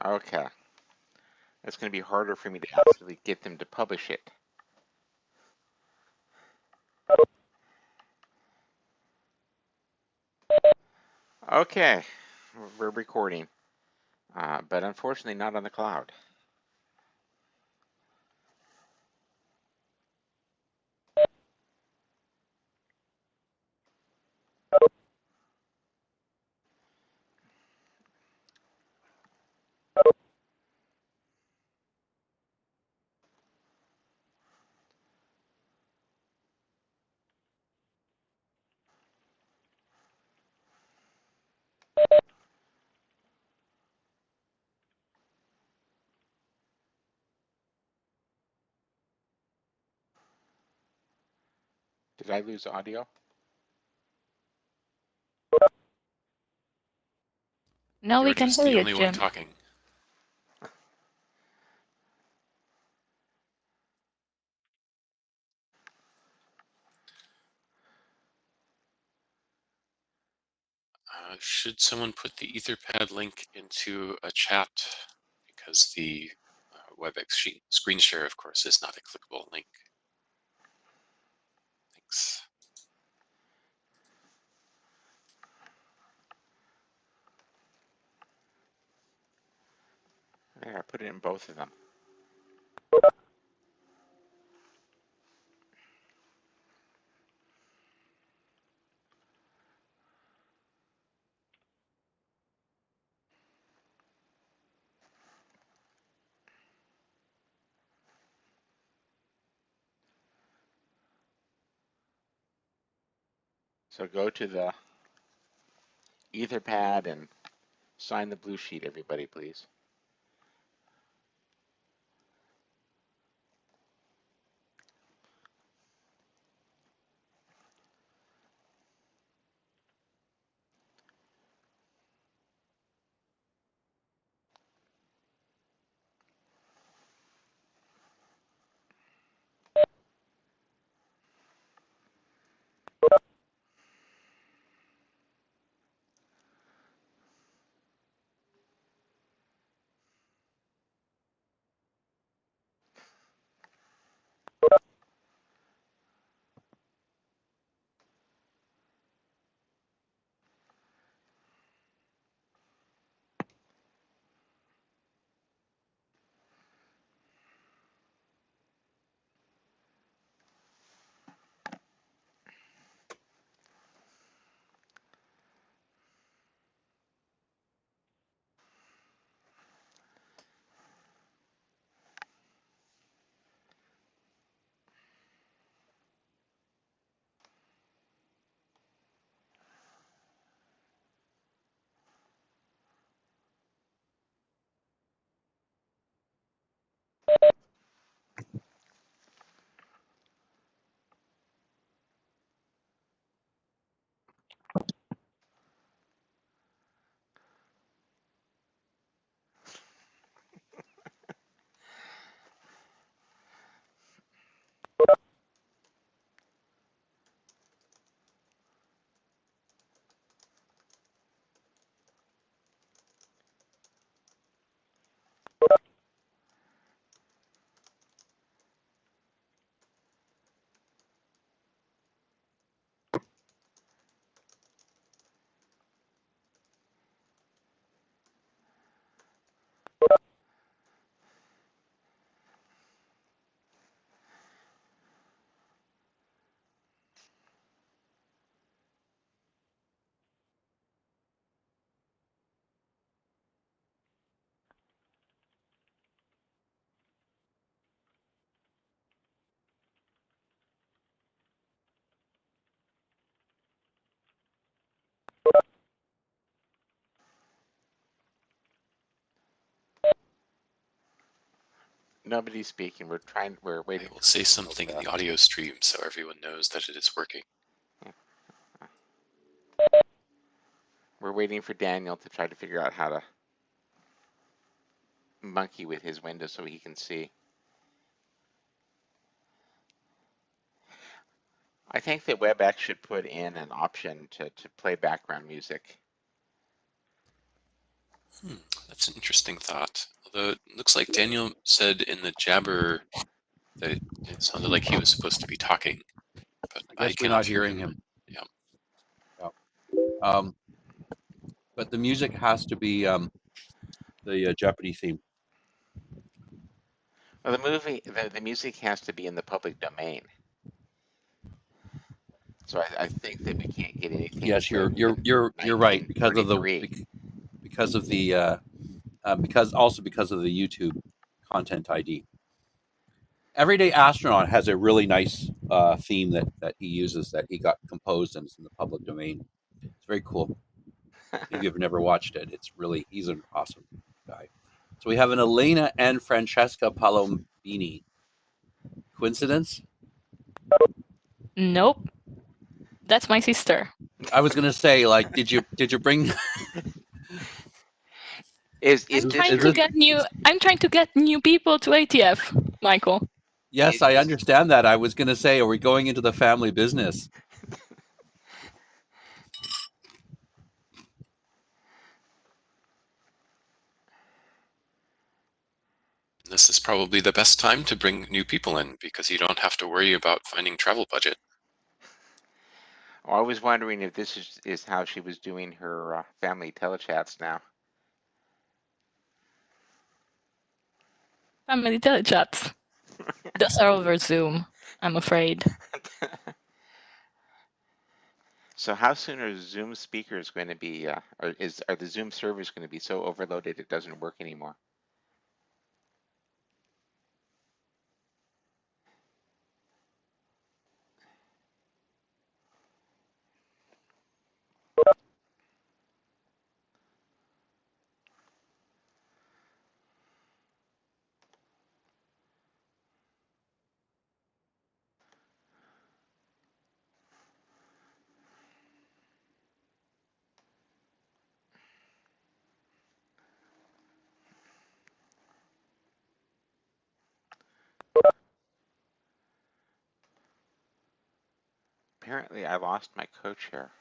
Okay. It's going to be harder for me to actually get them to publish it. Okay, we're recording, but unfortunately not on the cloud. Did I lose audio? No, we can hear You're you, just the only one Jim. talking. Should someone put the Etherpad link into a chat? Because the WebEx screen share, of course, is not a clickable link. Thanks. There, I put it in both of them. So go to the Etherpad and sign the blue sheet, everybody, please. Nobody's speaking. We're I waiting will for say Daniel something in to. the audio stream so everyone knows that it is working. We're waiting for Daniel to try to figure out how to monkey with his window so he can see. I think that WebEx should put in an option to play background music. That's an interesting thought. Although it looks like Daniel said in the Jabber that it sounded like he was supposed to be talking, but I guess we're not hearing him. Yeah. But the music has to be the Jeopardy theme. Well, the music has to be in the public domain. So I think that we can't get anything. Yes, you're right because of the because of the because of the YouTube content ID. Everyday Astronaut has a really nice theme that he uses that he got composed and is in the public domain. It's very cool. If you've never watched it, he's an awesome guy. So we have an Elena and Francesca Palombini. Coincidence? Nope. That's my sister. I was gonna say, like, did you bring? I'm trying to get new people to ATF, Michael. Yes, I understand that. I was gonna say, are we going into the family business? This is probably the best time to bring new people in because you don't have to worry about finding travel budget. I was wondering if this is how she was doing her family telechats now. Family telechats. Those are over Zoom, I'm afraid. So how soon are Zoom speakers going to be, are the Zoom servers going to be so overloaded it doesn't work anymore? Apparently I lost my co-chair.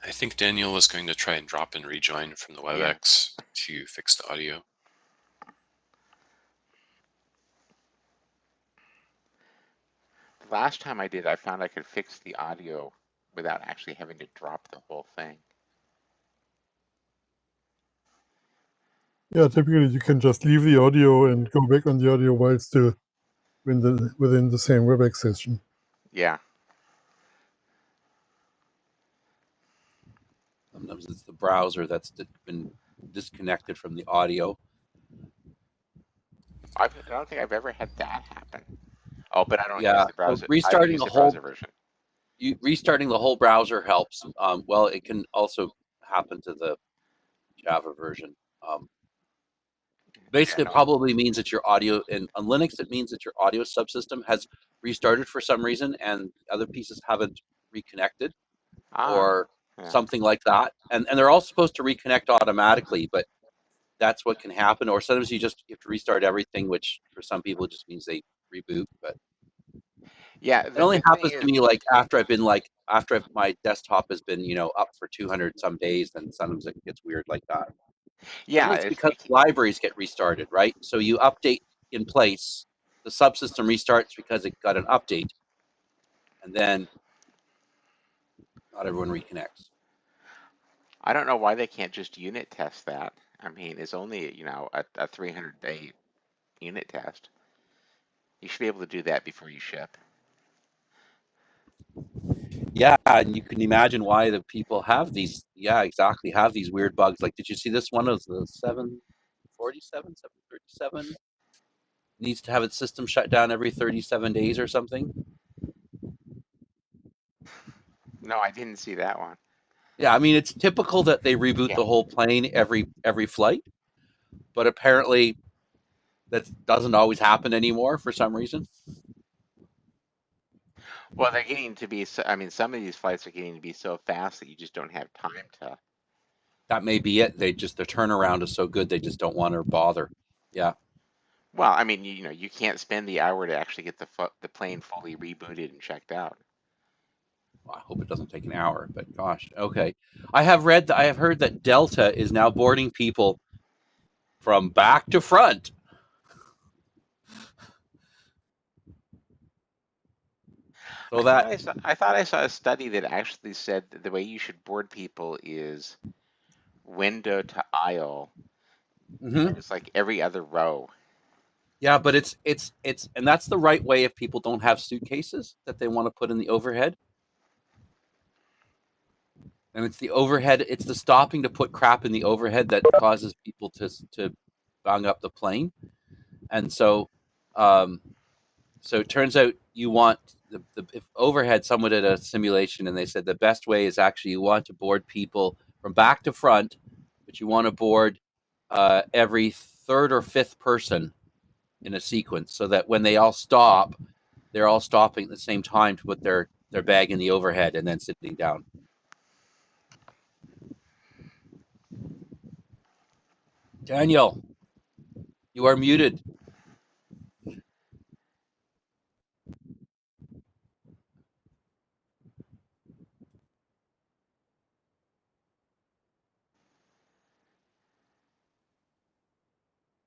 I think Daniel was going to try and drop and rejoin from the WebEx to fix the audio. The last time I did, I found I could fix the audio without actually having to drop the whole thing. Yeah, typically you can just leave the audio and go back on the audio while still within the same WebEx session. Yeah. Sometimes it's the browser that's been disconnected from the audio. I don't think I've ever had that happen. Oh, but I don't use the browser. Restarting I use the the whole browser version. restarting the whole browser helps. Well, it can also happen to the Java version. Basically, it probably means that your audio on Linux. It means that your audio subsystem has restarted for some reason, and other pieces haven't reconnected, or something like that. And they're all supposed to reconnect automatically, but that's what can happen. Or sometimes you just have to restart everything, which for some people just means they reboot. But yeah, it only happens to me like after my desktop has been up for 200 some days, then sometimes it gets weird like that. Yeah, it's because libraries get restarted, right? So you update in place, the subsystem restarts because it got an update, and then not everyone reconnects. I don't know why they can't just unit test that. I mean, it's only, a 300-day unit test. You should be able to do that before you ship. Yeah, and you can imagine why the people have these, have these weird bugs. Like, did you see this one of the 747, 737? Needs to have its system shut down every 37 days or something. No, I didn't see that one. Yeah, I mean, it's typical that they reboot the whole plane every flight, but apparently that doesn't always happen anymore for some reason. Well, they're getting to be, I mean, some of these flights are getting to be so fast that you just don't have time to. That may be it. Their turnaround is so good, they just don't want to bother. Yeah. Well, I mean, you can't spend the hour to actually get the plane fully rebooted and checked out. Well, I hope it doesn't take an hour, but gosh, okay. I have heard that Delta is now boarding people from back to front. So I thought I saw a study that actually said that the way you should board people is window to aisle. mm-hmm. It's like every other row. Yeah, but it's and that's the right way if people don't have suitcases that they want to put in the overhead. And it's the overhead, it's the stopping to put crap in the overhead that causes people to bang up the plane. And so so it turns out you want if overhead, someone did a simulation and they said the best way is actually you want to board people from back to front, but you want to board every third or fifth person in a sequence so that when they all stop, they're all stopping at the same time to put their bag in the overhead and then sitting down. Daniel, you are muted.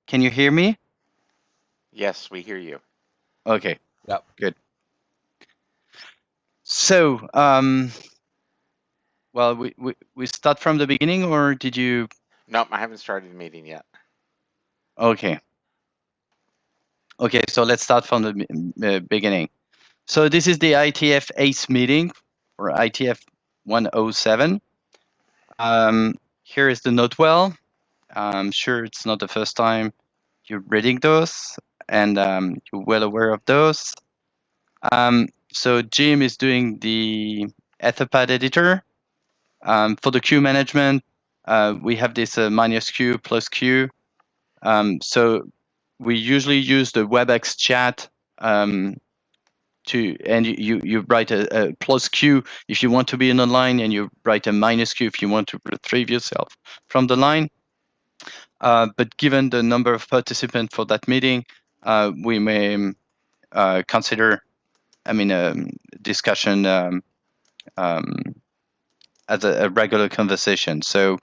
Can you hear me? Yes, we hear you. Okay. Yep. Good. So, well, we start from the beginning, or did you? Nope, I haven't started the meeting yet. Okay. Okay, so let's start from the beginning. So this is the IETF ACE meeting, or IETF 107. Here is the note well. I'm sure it's not the first time you're reading those, and you're well aware of those. So Jim is doing the Etherpad editor. For the queue management, we have this minus Q plus Q. So we usually use the WebEx chat and you write a plus Q if you want to be in a line, and you write a minus Q if you want to retrieve yourself from the line. But given the number of participants for that meeting, we may consider, discussion as a regular conversation. So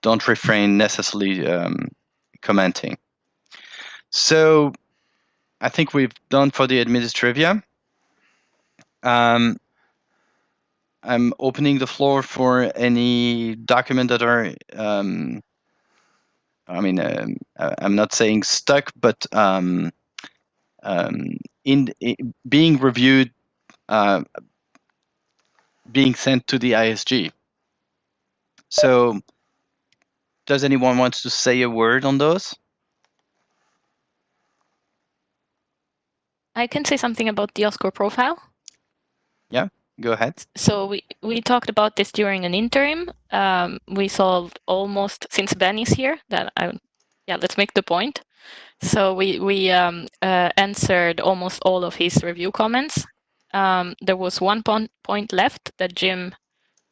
don't refrain necessarily commenting. So I think we've done for the administrivia. I'm opening the floor for any document that are, I'm not saying stuck, but being reviewed, being sent to the ISG. So does anyone want to say a word on those? I can say something about the OSCOR profile. Yeah, go ahead. So we talked about this during an interim. We solved almost, since Ben is here, let's make the point. So we answered almost all of his review comments. There was one point left that Jim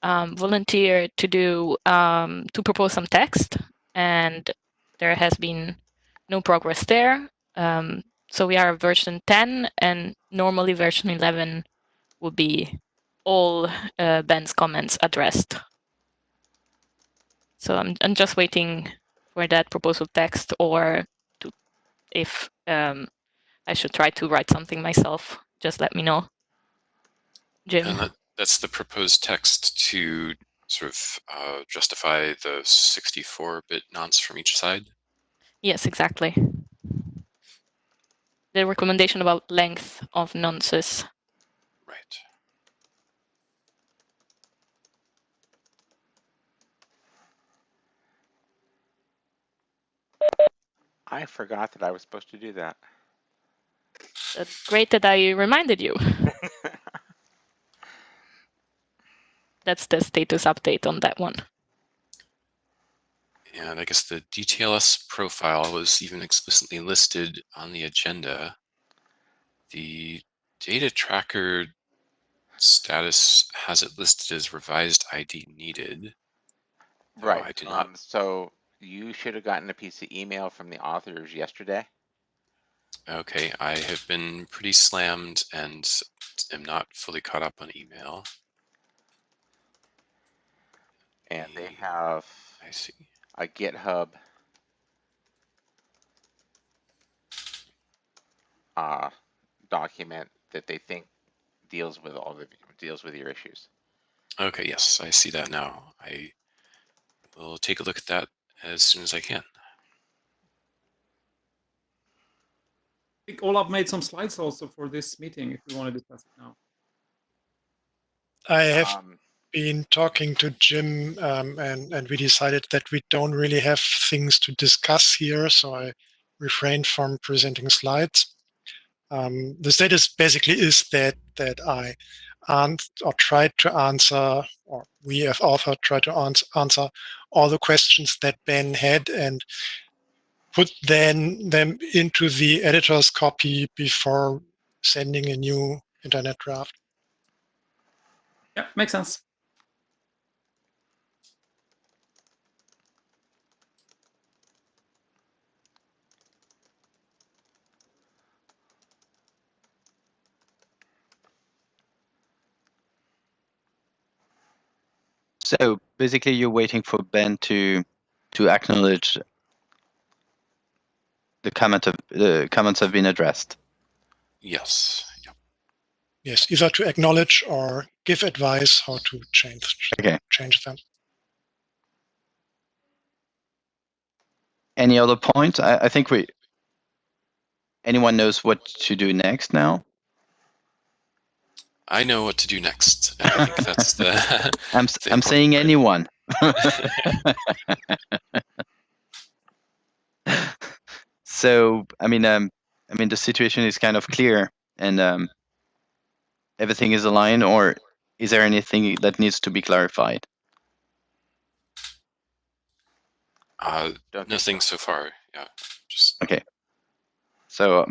volunteered to do, to propose some text, and there has been no progress there. So we are version 10, and normally version 11 would be all Ben's comments addressed. So I'm just waiting for that proposal text, or if I should try to write something myself. Just let me know, Jim. And that's the proposed text to sort of justify the 64-bit nonce from each side? Yes, exactly. The recommendation about length of nonces. Right. I forgot that I was supposed to do that. Great that I reminded you. That's the status update on that one. And I guess the DTLS profile was even explicitly listed on the agenda. The data tracker status has it listed as revised ID needed. Right. I do not. So you should have gotten a piece of email from the authors yesterday. Okay, I have been pretty slammed and am not fully caught up on email. and they have I see. a GitHub document that they think deals with your issues. Okay, yes, I see that now. I will take a look at that as soon as I can. I think Olaf made some slides also for this meeting, if we want to discuss it now. I have been talking to Jim, and we decided that we don't really have things to discuss here, so I refrained from presenting slides. The status basically is that I tried to answer, or we as author tried to answer all the questions that Ben had and put them into the editor's copy before sending a new internet draft. Yeah, makes sense. So basically, you're waiting for Ben to acknowledge the comments have been addressed. Yes. Yep. Yes, either to acknowledge or give advice how to change them. Any other points? I think anyone knows what to do next now? I know what to do next. I think that's the. I'm saying part. anyone. So I mean, the situation is kind of clear, and everything is aligned. Or is there anything that needs to be clarified? Nothing so far. Yeah. Just okay. So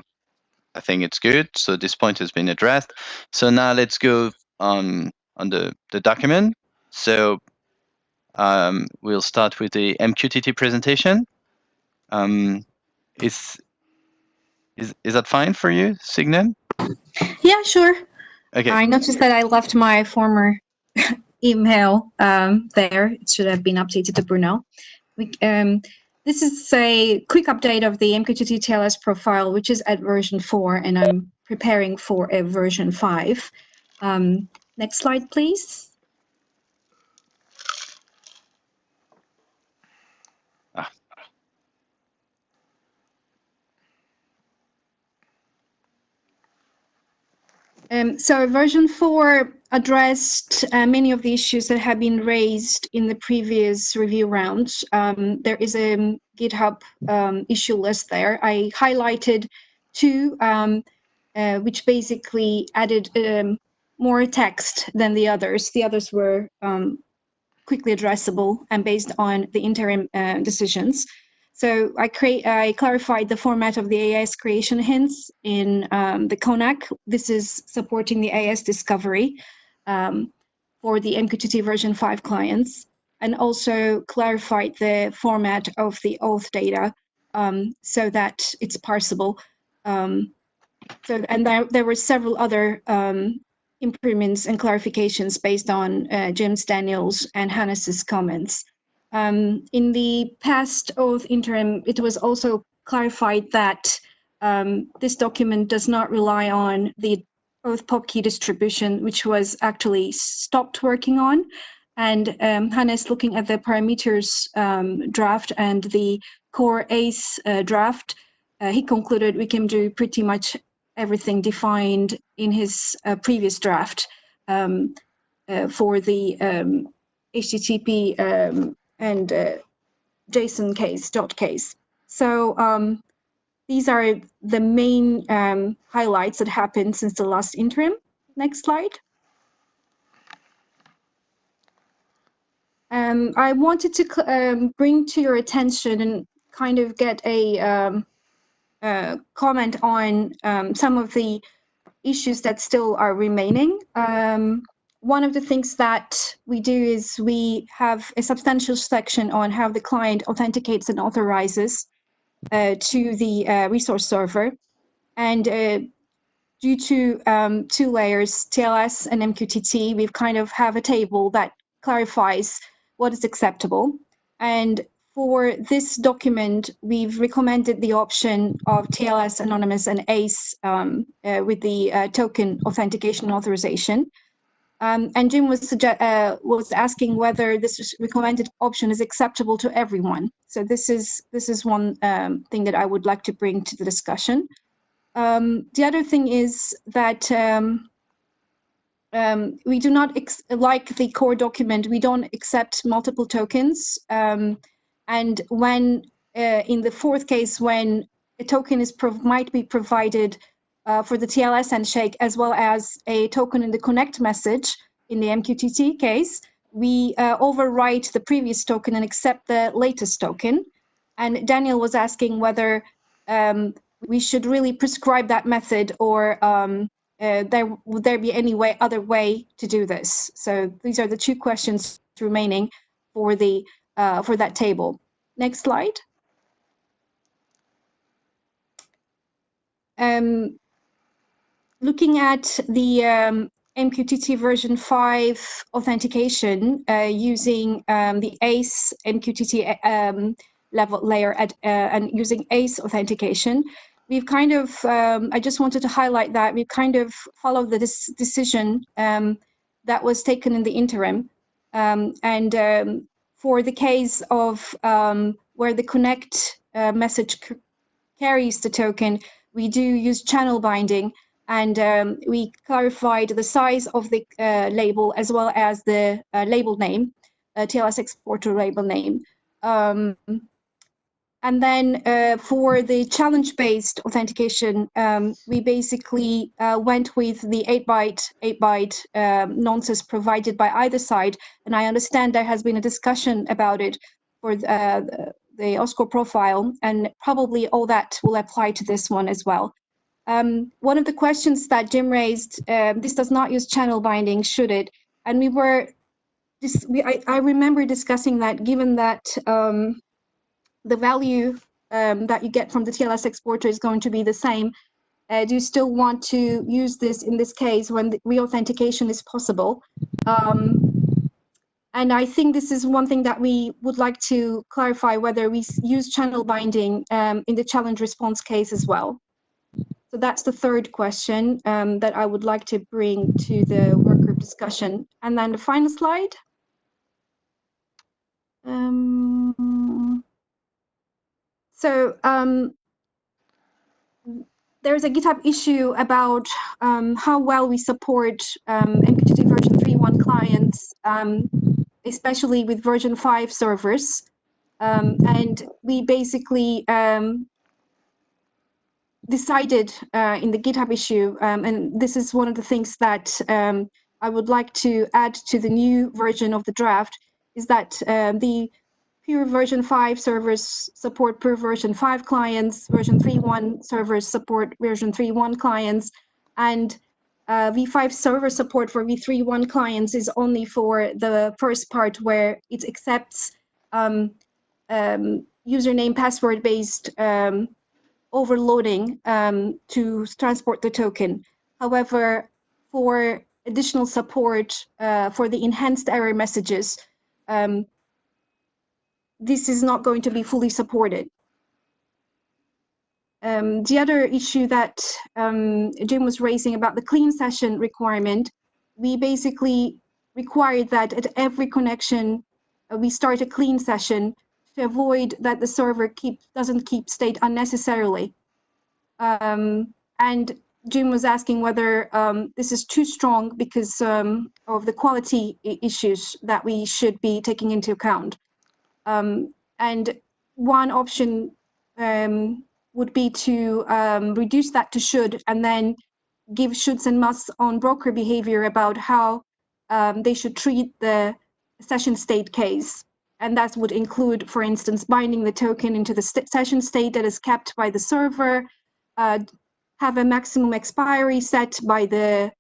I think it's good. So this point has been addressed. So now let's go on the document. So we'll start with the Mqtt presentation. Is that fine for you, Signe? Yeah, sure. Okay. I noticed that I left my former email there. It should have been updated to Bruno. This is a quick update of the Mqtt TLS profile, which is at version 4, and I'm preparing for a version 5. Next slide, please. So version 4 addressed many of the issues that have been raised in the previous review rounds. There is a GitHub issue list there. I highlighted 2, which basically added more text than the others. The others were quickly addressable and based on the interim decisions. So I clarified the format of the AIS creation hints in the CONAC. This is supporting the AIS discovery for the Mqtt version 5 clients, and also clarified the format of the auth data so that it's parsable. And there were several other improvements and clarifications based on Jim's, Daniel's, and Hannes's comments. In the past auth interim, it was also clarified that this document does not rely on the auth pop key distribution, which was actually stopped working on. And Hannes, looking at the parameters draft and the core ACE draft, he concluded we can do pretty much everything defined in his previous draft for the HTTP and JSON case. So these are the main highlights that happened since the last interim. Next slide. I wanted to bring to your attention and kind of get a comment on some of the issues that still are remaining. One of the things that we do is we have a substantial section on how the client authenticates and authorizes to the resource server. And due to 2 layers, TLS and MQTT, we've kind of have a table that clarifies what is acceptable. And for this document, we've recommended the option of TLS Anonymous and ACE with the token authentication authorization. And Jim was asking whether this recommended option is acceptable to everyone. So this is one thing that I would like to bring to the discussion. The other thing is that we do not, like the core document, we don't accept multiple tokens. And when, in the fourth case, when a token is might be provided for the TLS handshake, as well as a token in the connect message, in the MQTT case, we overwrite the previous token and accept the latest token. And Daniel was asking whether we should really prescribe that method, or would there be any other way to do this? So these are the two questions remaining for the for that table. Next slide. Looking at the MQTT version 5 authentication using the ACE MQTT layer and using ACE authentication, we've kind of, I just wanted to highlight that we've kind of followed the decision that was taken in the interim. And for the case of where the connect message carries the token, we do use channel binding, and we clarified the size of the label as well as the label name, TLS exporter label name. And then for the challenge-based authentication, we basically went with the 8-byte nonces provided by either side. And I understand there has been a discussion about it for the OSCO profile, and probably all that will apply to this one as well. One of the questions that Jim raised, this does not use channel binding, should it? And we were, I remember discussing that, given that the value that you get from the TLS exporter is going to be the same. Do you still want to use this in this case when the reauthentication is possible? And I think this is one thing that we would like to clarify, whether we use channel binding in the challenge response case as well. So that's the third question that I would like to bring to the workgroup discussion. And then the final slide. So there's a GitHub issue about how well we support MQTT version 3.1 clients, especially with version 5 servers. And we basically decided in the GitHub issue, and this is one of the things that I would like to add to the new version of the draft, is that the pure version 5 servers support pure version 5 clients, version 3.1 servers support version 3.1 clients, and v5 server support for v3.1 clients is only for the first part, where it accepts username password based overloading to transport the token. However, for additional support for the enhanced error messages, this is not going to be fully supported. The other issue that Jim was raising about the clean session requirement, we basically required that at every connection, we start a clean session to avoid that the server doesn't keep state unnecessarily. And Jim was asking whether this is too strong because of the quality issues that we should be taking into account. And one option would be to reduce that to should, and then give shoulds and musts on broker behavior about how they should treat the session state case. And that would include, for instance, binding the token into the session state that is kept by the server, have a maximum expiry set by the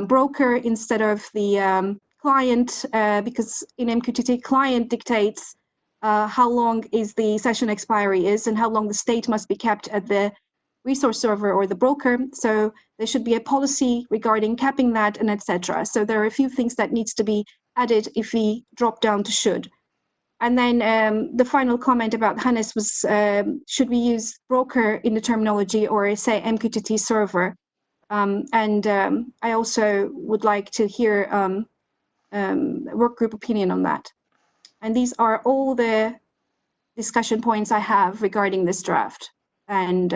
broker instead of the client, because in MQTT, client dictates how long is the session expiry is and how long the state must be kept at the resource server or the broker. So there should be a policy regarding capping that, and etc. So there are a few things that needs to be added if we drop down to should. And then the final comment about Hannes was, should we use broker in the terminology or say MQTT server? I also would like to hear work group opinion on that. And these are all the discussion points I have regarding this draft. And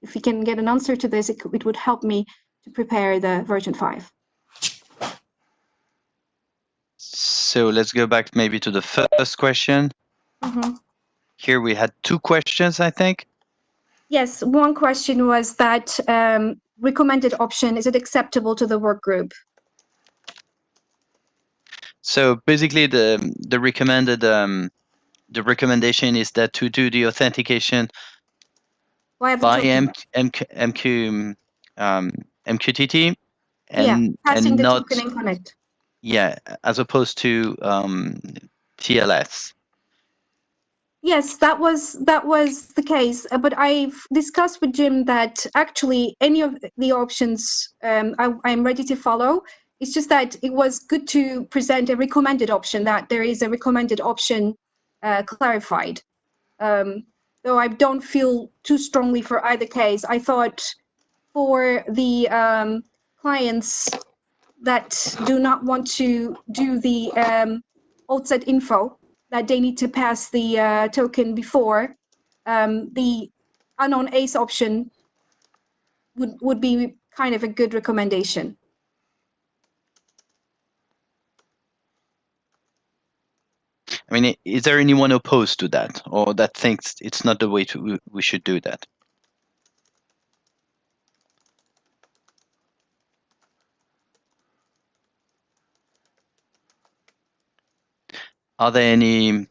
if we can get an answer to this, it would help me to prepare the version 5. So let's go back maybe to the first question. Here we had 2 questions, I think. Yes, one question was that recommended option, is it acceptable to the work group? So basically the recommended the recommendation is that to do the authentication by MQTT and passing the not token and connect. Yeah, as opposed to TLS. Yes, that was the case. But I've discussed with Jim that actually any of the options I'm ready to follow. It's just that it was good to present a recommended option, that there is a recommended option clarified. Though I don't feel too strongly for either case. I thought for the clients that do not want to do the outset info, that they need to pass the token before, the unknown ace option would be kind of a good recommendation. I mean, is there anyone opposed to that, or that thinks it's not the way we should do that? Are there any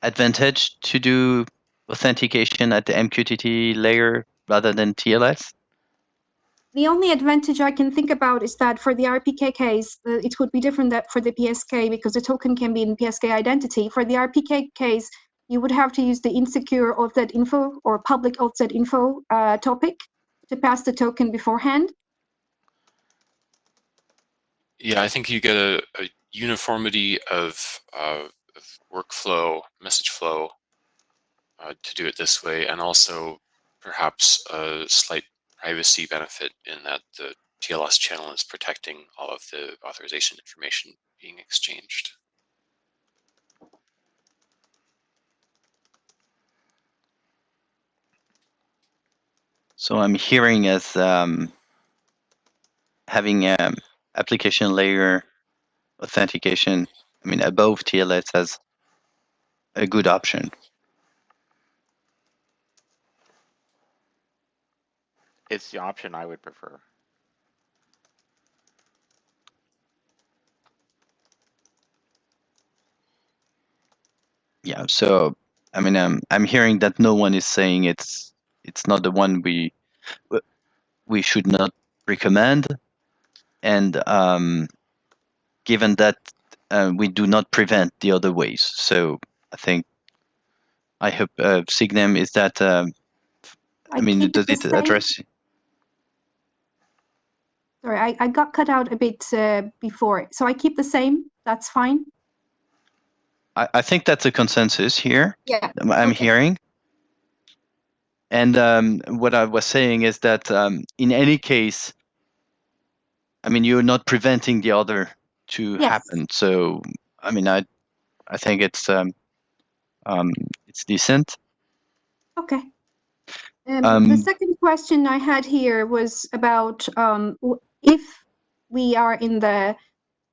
advantage to do authentication at the MQTT layer rather than TLS? The only advantage I can think about is that for the RPK case, it would be different that for the PSK, because the token can be in PSK identity. For the RPK case, you would have to use the insecure outset info or public outset info topic to pass the token beforehand. Yeah, I think you get a uniformity of workflow, message flow to do it this way, and also perhaps a slight privacy benefit in that the TLS channel is protecting all of the authorization information being exchanged. So I'm hearing as having application layer authentication, I mean, above TLS as a good option. It's the option I would prefer. Yeah, so I mean, I'm hearing that no one is saying it's not the one we should not recommend, and given that we do not prevent the other ways. So I hope Signum is that. I mean, does it address? Sorry, I got cut out a bit before. So I keep the same. That's fine. I think that's a consensus here. Yeah. I'm hearing. And what I was saying is that in any case, I mean, you're not preventing the other to happen. So, I mean, I think it's decent. Okay. The second question I had here was about if we are in the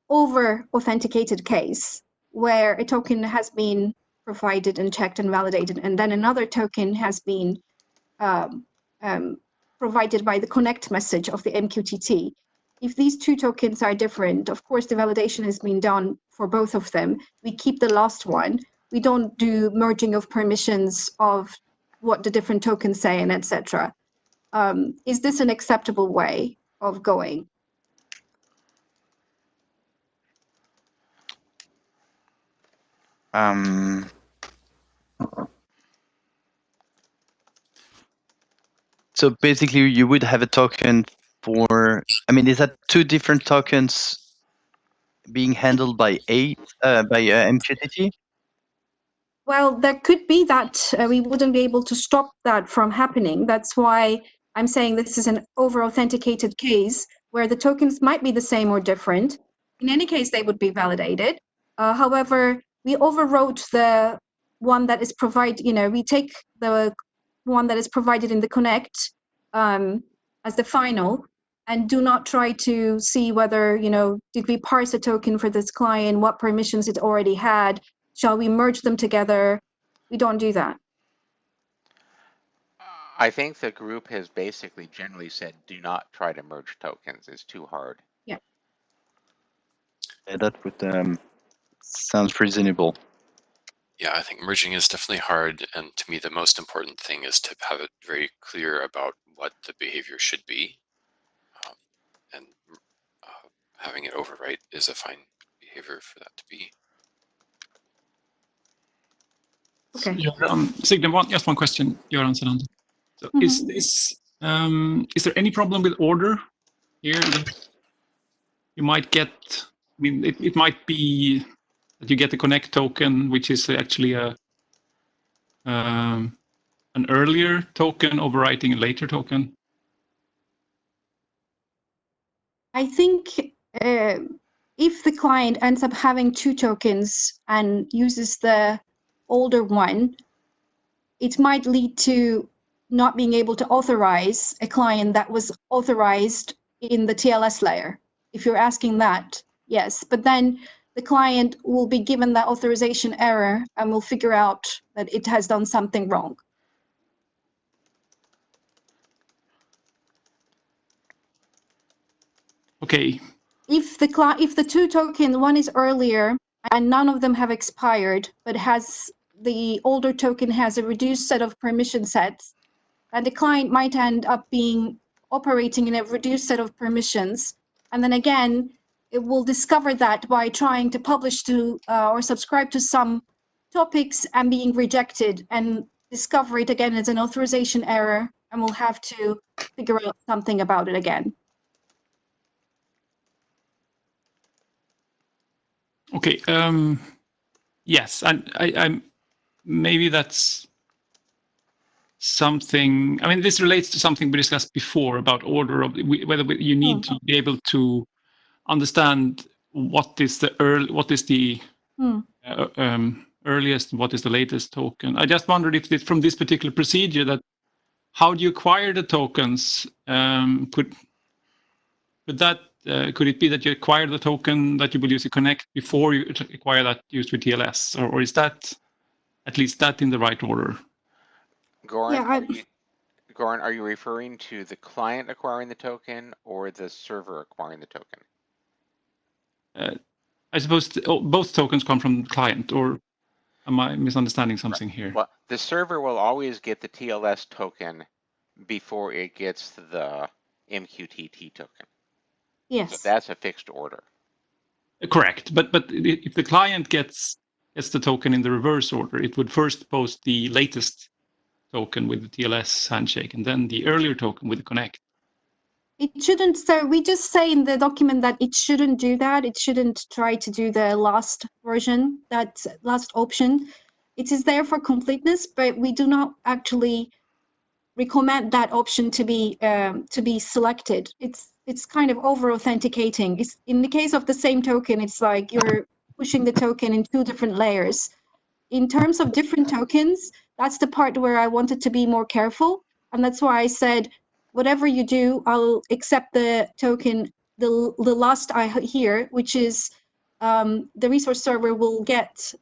over-authenticated case where a token has been provided and checked and validated, and then another token has been provided by the connect message of the MQTT. If these two tokens are different, of course, the validation has been done for both of them. We keep the last one. We don't do merging of permissions of what the different tokens say and etc. Is this an acceptable way of going? So basically, you would have a token for. I mean, is that two different tokens being handled by MQTT? Well, there could be that we wouldn't be able to stop that from happening. That's why I'm saying this is an over-authenticated case where the tokens might be the same or different. In any case, they would be validated. However, we overwrote the one that is provided, we take the one that is provided in the connect as the final and do not try to see whether, did we parse a token for this client, what permissions it already had, shall we merge them together? We don't do that. I think the group has basically generally said, do not try to merge tokens. It's too hard. Yeah. Yeah, that would sounds reasonable. Yeah, I think merging is definitely hard. And to me, the most important thing is to have it very clear about what the behavior should be. And having it overwrite is a fine behavior for that to be. Okay. Signe, just one question, Göran Selander. So is there any problem with order here? You might get, it might be that you get a connect token, which is actually an earlier token overwriting a later token. I think if the client ends up having two tokens and uses the older one, it might lead to not being able to authorize a client that was authorized in the TLS layer. If you're asking that, yes. But then the client will be given that authorization error and will figure out that it has done something wrong. Okay. If the two tokens, one is earlier and none of them have expired, but the older token has a reduced set of permission sets, and the client might end up operating in a reduced set of permissions. And then again, it will discover that by trying to publish to or subscribe to some topics and being rejected, and discover it again as an authorization error, and we'll have to figure out something about it again. Okay. Yes, and I'm maybe that's something. This relates to something we discussed before about order of whether you need to be able to understand what is the earliest, what is the latest token. I just wondered if from this particular procedure, that how do you acquire the tokens? Could it be that you acquire the token that you will use to connect before you acquire that used with TLS, or is that at least that in the right order? Goran, Goran, are you referring to the client acquiring the token or the server acquiring the token? I suppose both tokens come from the client, or am I misunderstanding something here? Well, the server will always get the TLS token before it gets the MQTT token. Yes. So that's a fixed order. Correct. But if the client gets the token in the reverse order, it would first post the latest token with the TLS handshake, and then the earlier token with the connect. It shouldn't. So we just say in the document that it shouldn't do that. It shouldn't try to do the last version, that last option. It is there for completeness, but we do not actually recommend that option to be selected. It's kind of over authenticating. It's in the case of the same token, it's like you're pushing the token in two different layers. In terms of different tokens, that's the part where I wanted to be more careful, and that's why I said, whatever you do, I'll accept the token, the last I hear, which is the resource server will get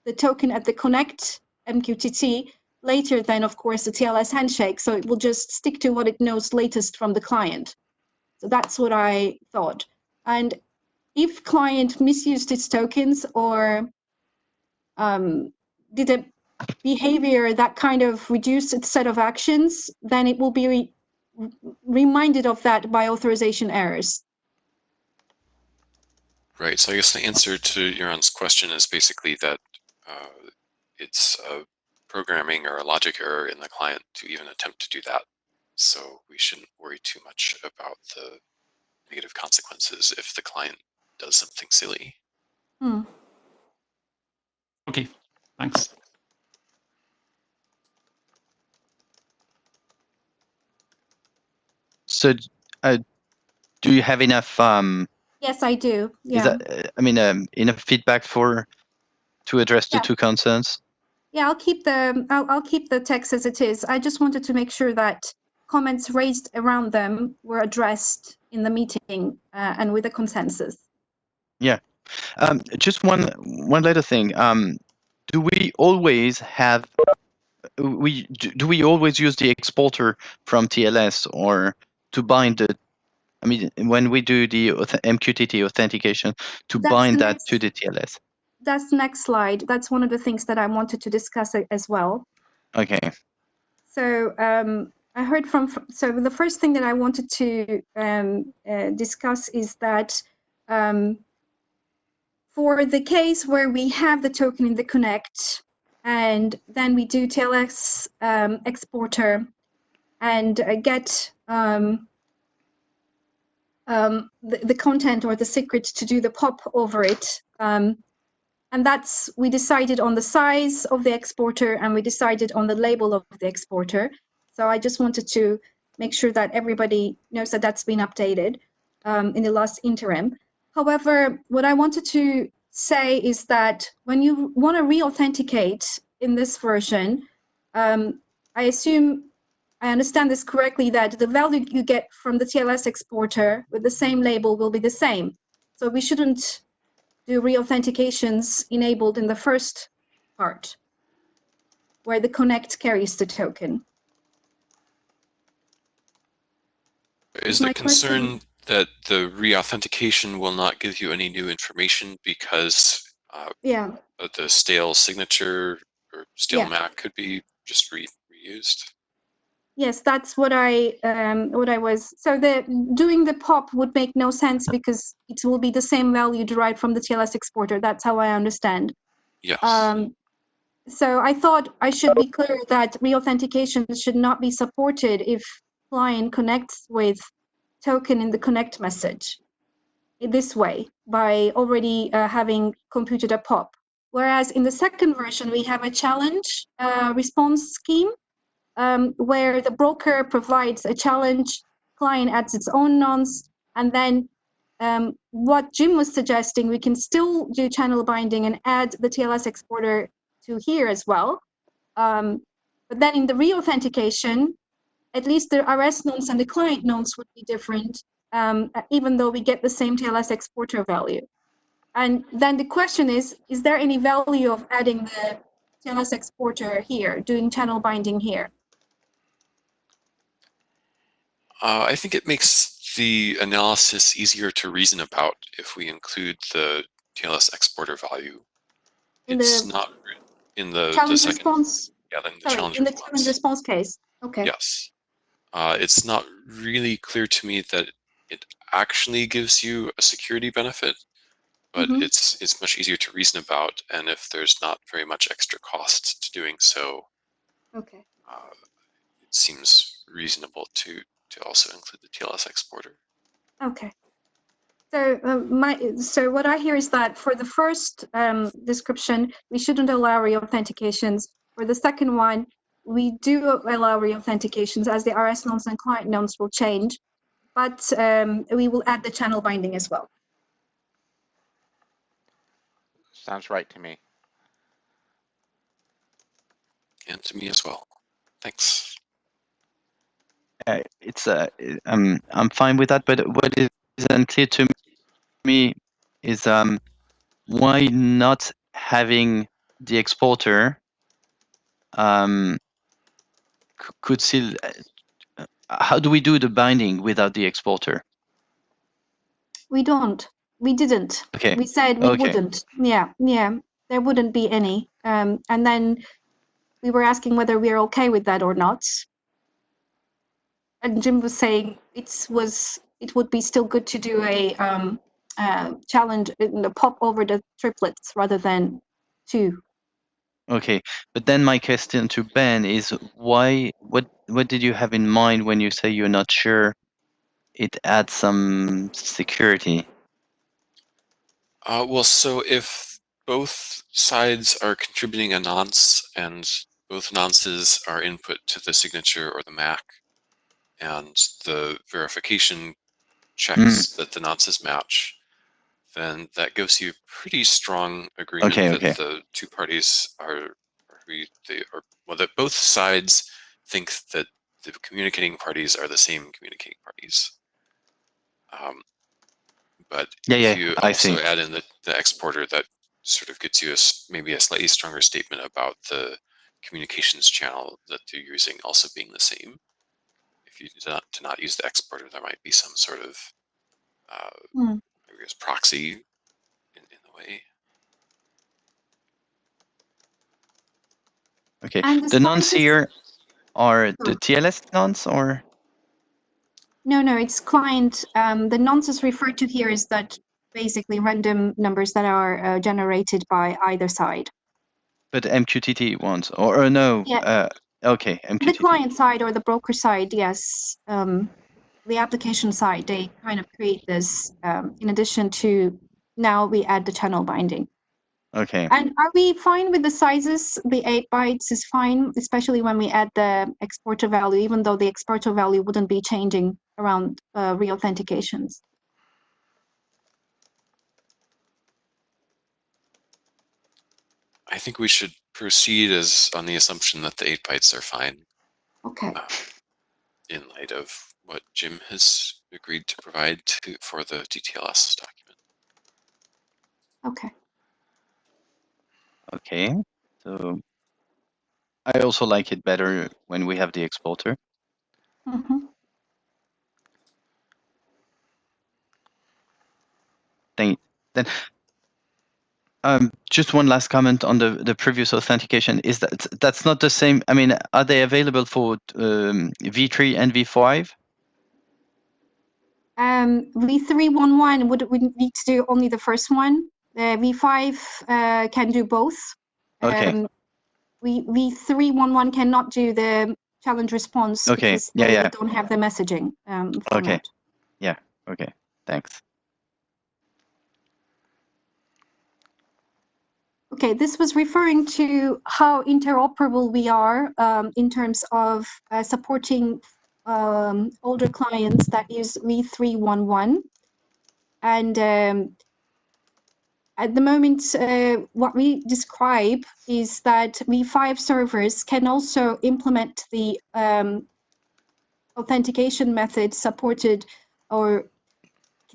the token at the connect MQTT later than, of course, the TLS handshake. So it will just stick to what it knows latest from the client. So that's what I thought. And if client misused its tokens or did a behavior that kind of reduced its set of actions, then it will be reminded of that by authorization errors. Right. So I guess the answer to Göran's question is basically that it's a programming or a logic error in the client to even attempt to do that. So we shouldn't worry too much about the negative consequences if the client does something silly. Okay, thanks. So, do you have enough? Yes, I do. Yeah. Is that enough feedback to address the two concerns? Yeah, I'll keep the text as it is. I just wanted to make sure that comments raised around them were addressed in the meeting and with a consensus. Yeah. Just one little thing. Do we always have do we always use the exporter from TLS or to bind the? I mean, when we do the MQTT authentication, to bind that to the TLS. That's the next slide. That's one of the things that I wanted to discuss as well. Okay. So I heard so the first thing that I wanted to discuss is that for the case where we have the token in the connect and then we do TLS exporter and get the content or the secret to do the pop over it. And we decided on the size of the exporter and we decided on the label of the exporter. So I just wanted to make sure that everybody knows that that's been updated in the last interim. However, what I wanted to say is that when you want to re-authenticate in this version, I assume I understand this correctly, that the value you get from the TLS exporter with the same label will be the same. So we shouldn't do re-authentications enabled in the first part, where the connect carries the token. Is the concern that the re-authentication will not give you any new information because the stale signature or stale MAC could be just reused? Yes, that's what I was. So doing the pop would make no sense because it will be the same value derived from the TLS exporter. That's how I understand. Yes. So I thought I should be clear that re-authentication should not be supported if client connects with token in the connect message this way by already having computed a pop. Whereas in the second version, we have a challenge response scheme where the broker provides a challenge, client adds its own nonce, and then what Jim was suggesting, we can still do channel binding and add the TLS exporter to here as well. But then in the re-authentication, at least the RS nonce and the client nonce would be different, even though we get the same TLS exporter value. And then the question is there any value of adding the TLS exporter here, doing channel binding here? I think it makes the analysis easier to reason about if we include the TLS exporter value. It's not in the challenge second response. Yeah, then the Sorry, challenge in the response. challenge response case. Okay. Yes. It's not really clear to me that it actually gives you a security benefit, but it's much easier to reason about, and if there's not very much extra cost to doing so, okay, it seems reasonable to also include the TLS exporter. Okay. So so what I hear is that for the first description, we shouldn't allow re-authentications. For the second one, we do allow re-authentications as the RS nonce and client nonce will change, but we will add the channel binding as well. Sounds right to me. And to me as well. Thanks. I'm fine with that, but what is unclear to me is why not having the exporter could still. How do we do the binding without the exporter? We don't. We didn't. Okay. We said we wouldn't. Yeah. There wouldn't be any. And then we were asking whether we are okay with that or not. And Jim was saying it would be still good to do a challenge in the pop over the triplets rather than two. Okay, but then my question to Ben is what did you have in mind when you say you're not sure it adds some security? Well, so if both sides are contributing a nonce and both nonces are input to the signature or the MAC, and the verification checks that the nonces match, then that gives you pretty strong agreement that the two parties are well, that both sides think that the communicating parties are the same communicating parties. But if you also add in the exporter, that sort of gets you maybe a slightly stronger statement about the communications channel that they're using also being the same. If you do not use the exporter, there might be some sort of I guess proxy in the way. Okay. The nonce here are the TLS nonce, or? No, it's client. The nonces referred to here is that basically random numbers that are generated by either side. But MQTT ones, or no? Yeah. Okay, MQTT. The client side or the broker side, yes. The application side, they kind of create this in addition to now we add the channel binding. Okay. And are we fine with the sizes? The 8 bytes is fine, especially when we add the exporter value, even though the exporter value wouldn't be changing around re-authentications. I think we should proceed as on the assumption that the 8 bytes are fine. Okay. In light of what Jim has agreed to provide for the DTLS document. Okay. Okay. So I also like it better when we have the exporter. Then just one last comment on the previous authentication is that's not the same. I mean, are they available for V3 and V5? V311 would need to do only the first one. V5 can do both. Okay. V311 cannot do the challenge response because they don't have the messaging format. Okay. Yeah. Okay. Thanks. Okay, this was referring to how interoperable we are in terms of supporting older clients that use V311. And at the moment, what we describe is that V5 servers can also implement the authentication method supported or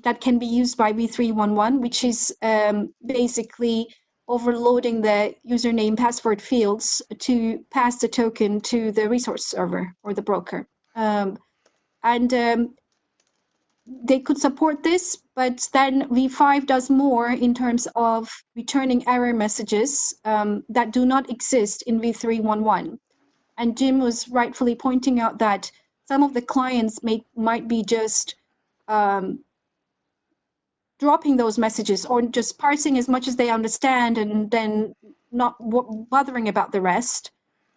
that can be used by V311, which is basically overloading the username password fields to pass the token to the resource server or the broker. They could support this, but then V5 does more in terms of returning error messages that do not exist in V311. And Jim was rightfully pointing out that some of the clients might be just dropping those messages or just parsing as much as they understand and then not bothering about the rest.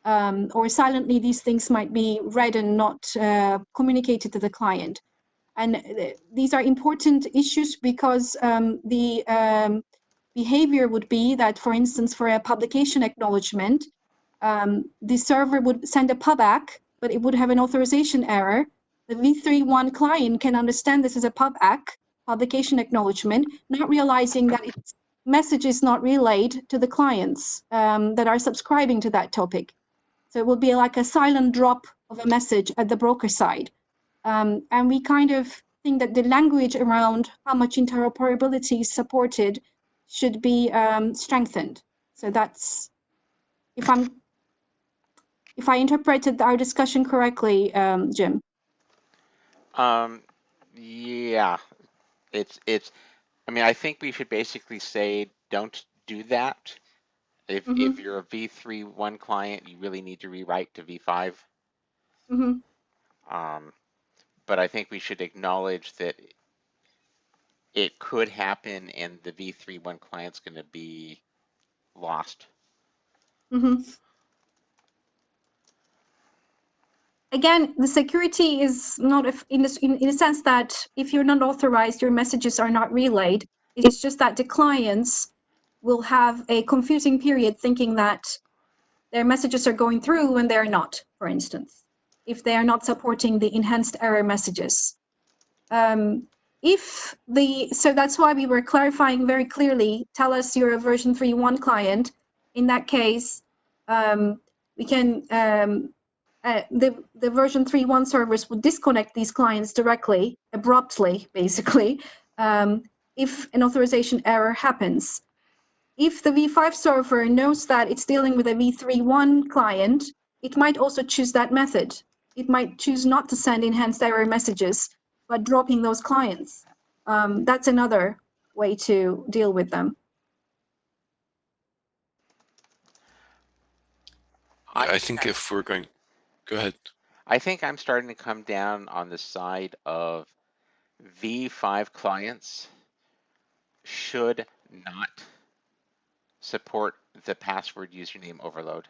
Or silently, these things might be read and not communicated to the client. And these are important issues because the behavior would be that, for instance, for a publication acknowledgement, the server would send a PubAC, but it would have an authorization error. The V3.1 client can understand this as a PubAC, publication acknowledgement, not realizing that its message is not relayed to the clients that are subscribing to that topic. So it will be like a silent drop of a message at the broker side. And we kind of think that the language around how much interoperability is supported should be strengthened. So that's, if I interpreted our discussion correctly, Jim. Yeah, it's. I mean, I think we should basically say don't do that. If you're a V3.1 client, you really need to rewrite to V5. But I think we should acknowledge that it could happen and the V3.1 client's going to be lost. Again, the security is not in the sense that if you're not authorized, your messages are not relayed. It's just that the clients will have a confusing period thinking that their messages are going through when they're not, for instance, if they are not supporting the enhanced error messages. So that's why we were clarifying very clearly, tell us you're a version 3.1 client. In that case, we can, the version 3.1 servers would disconnect these clients directly, abruptly, basically, if an authorization error happens. If the v5 server knows that it's dealing with a v3.1 client, it might also choose that method. It might choose not to send enhanced error messages, but dropping those clients. That's another way to deal with them. I think if we're going, go ahead. I think I'm starting to come down on the side of v5 clients should not support the password username overload,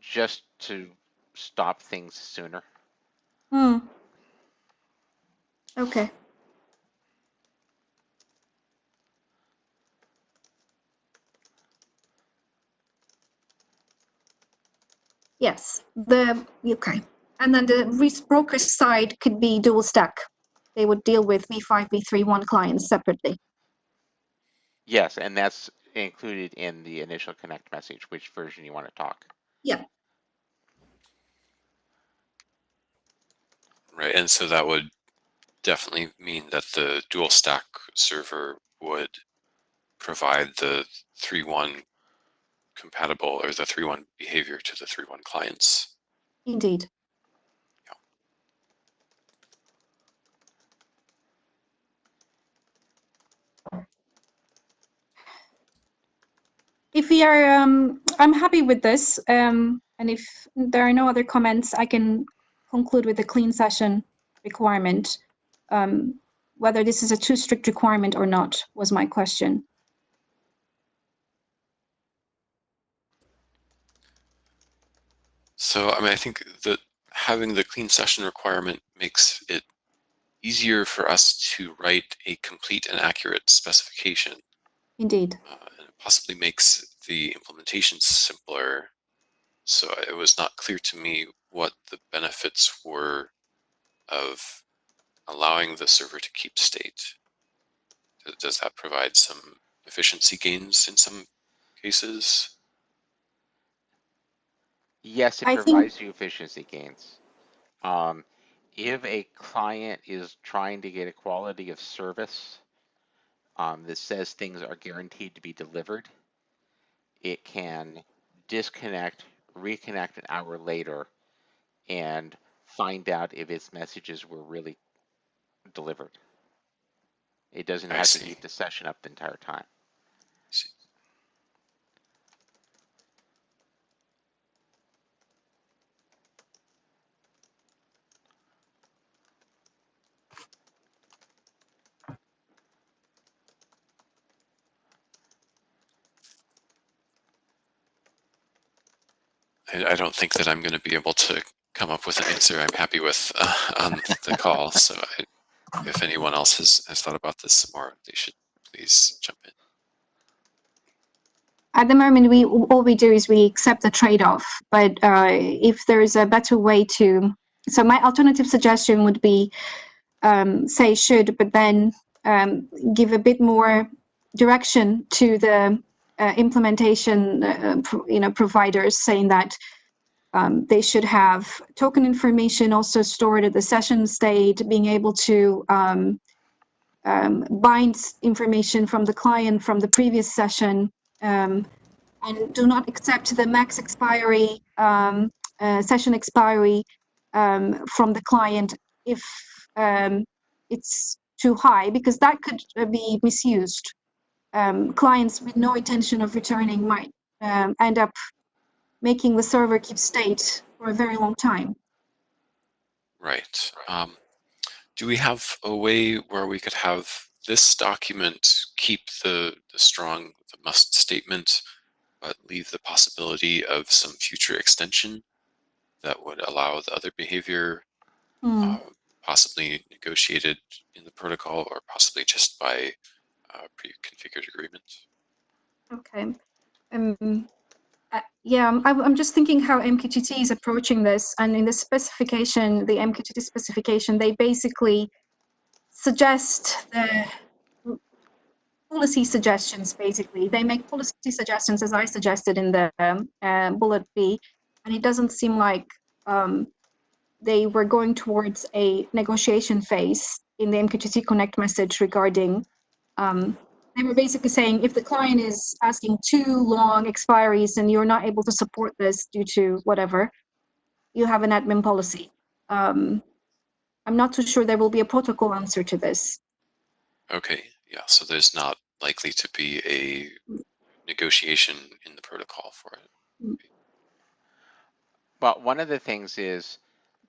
just to stop things sooner. Okay. Yes, okay. And then the risk broker side could be dual stack. They would deal with v5, v3.1 clients separately. Yes, and that's included in the initial connect message, which version you want to talk. Yeah. Right, and so that would definitely mean that the dual stack server would provide the 3.1 compatible or the 3.1 behavior to the 3.1 clients. Indeed. If we are, I'm happy with this, and if there are no other comments, I can conclude with the clean session requirement. Whether this is a too strict requirement or not was my question. So, I mean, I think that having the clean session requirement makes it easier for us to write a complete and accurate specification. Indeed. And it possibly makes the implementation simpler. So it was not clear to me what the benefits were of allowing the server to keep state. Does that provide some efficiency gains in some cases? Yes, it provides you efficiency gains. If a client is trying to get a quality of service that says things are guaranteed to be delivered, it can disconnect, reconnect an hour later, and find out if its messages were really delivered. It doesn't have to keep the session up the entire time. I don't think that I'm going to be able to come up with an answer I'm happy with on the call. So if anyone else has thought about this some more, they should please jump in. At the moment, all we do is we accept the trade-off. But if there is a better way to, so my alternative suggestion would be say should, but then give a bit more direction to the implementation, providers, saying that they should have token information also stored at the session state, being able to bind information from the client from the previous session, and do not accept the max expiry, session expiry from the client if it's too high, because that could be misused. Clients with no intention of returning might end up making the server keep state for a very long time. Right. Do we have a way where we could have this document keep the strong, the must statement, but leave the possibility of some future extension that would allow the other behavior, possibly negotiated in the protocol or possibly just by pre-configured agreements. Okay. Yeah, I'm just thinking how MQTT is approaching this, and in the specification, the MQTT specification, they basically suggest the policy suggestions. Basically, they make policy suggestions as I suggested in the bullet B, and it doesn't seem like they were going towards a negotiation phase in the MQTT Connect message regarding. They were basically saying if the client is asking too long expiries and you're not able to support this due to whatever, you have an admin policy. I'm not too sure there will be a protocol answer to this. Okay, yeah, so there's not likely to be a negotiation in the protocol for it. But one of the things is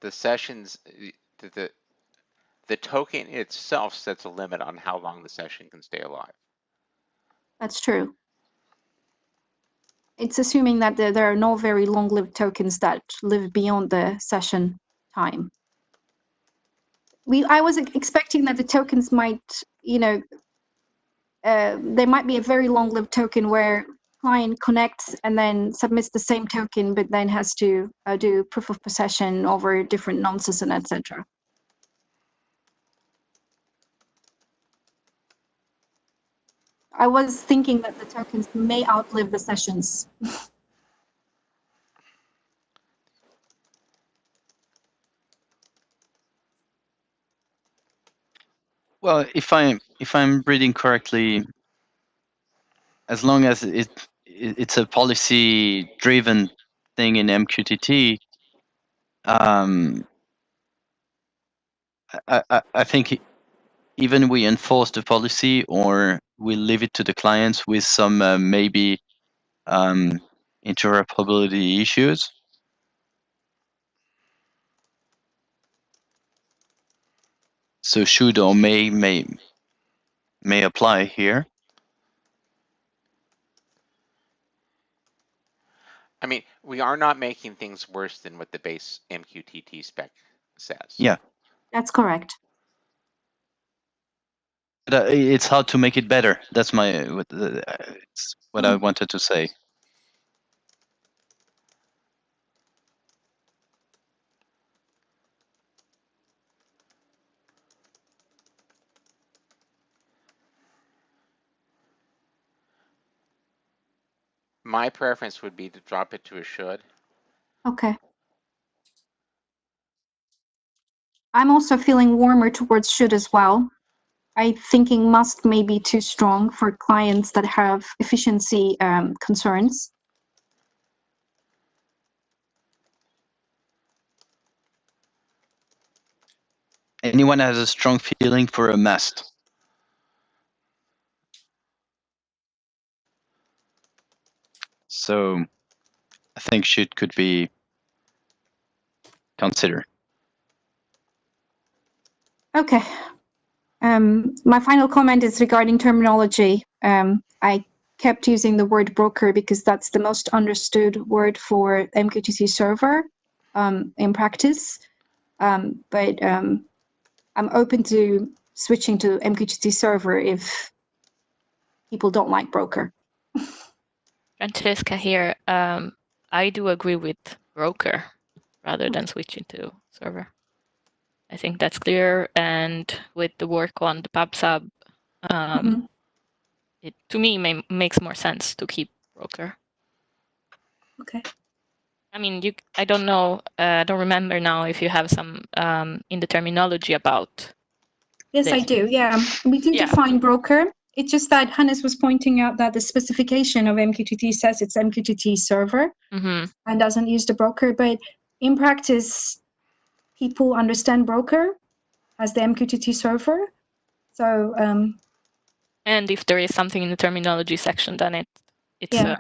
the sessions, the token itself sets a limit on how long the session can stay alive. That's true. It's assuming that there are no very long-lived tokens that live beyond the session time. I was expecting that the tokens might, there might be a very long-lived token where client connects and then submits the same token, but then has to do proof of possession over different nonces and etc. I was thinking that the tokens may outlive the sessions. Well, if I'm reading correctly, as long as it's a policy-driven thing in MQTT, I think even we enforce the policy or we leave it to the clients with some maybe interoperability issues. So should or may apply here. I mean, we are not making things worse than what the base MQTT spec says. Yeah, that's correct. But it's hard to make it better. That's it's what I wanted to say. My preference would be to drop it to a should. Okay. I'm also feeling warmer towards should as well. I thinking must may be too strong for clients that have efficiency concerns. Anyone has a strong feeling for a must? So I think should could be considered. Okay. My final comment is regarding terminology. I kept using the word broker because that's the most understood word for MQTT server in practice. But I'm open to switching to MQTT server if people don't like broker. Francesca here. I do agree with broker rather than switching to server. I think that's clear. And with the work on the PubSub, it to me makes more sense to keep broker. Okay. I mean, I don't know. I don't remember now if you have some in the terminology about. Yes, this. I do. Yeah, we do define broker. It's just that Hannes was pointing out that the specification of MQTT says it's MQTT server and doesn't use the broker. But in practice, people understand broker as the MQTT server. So. And if there is something in the terminology section, then it's yeah.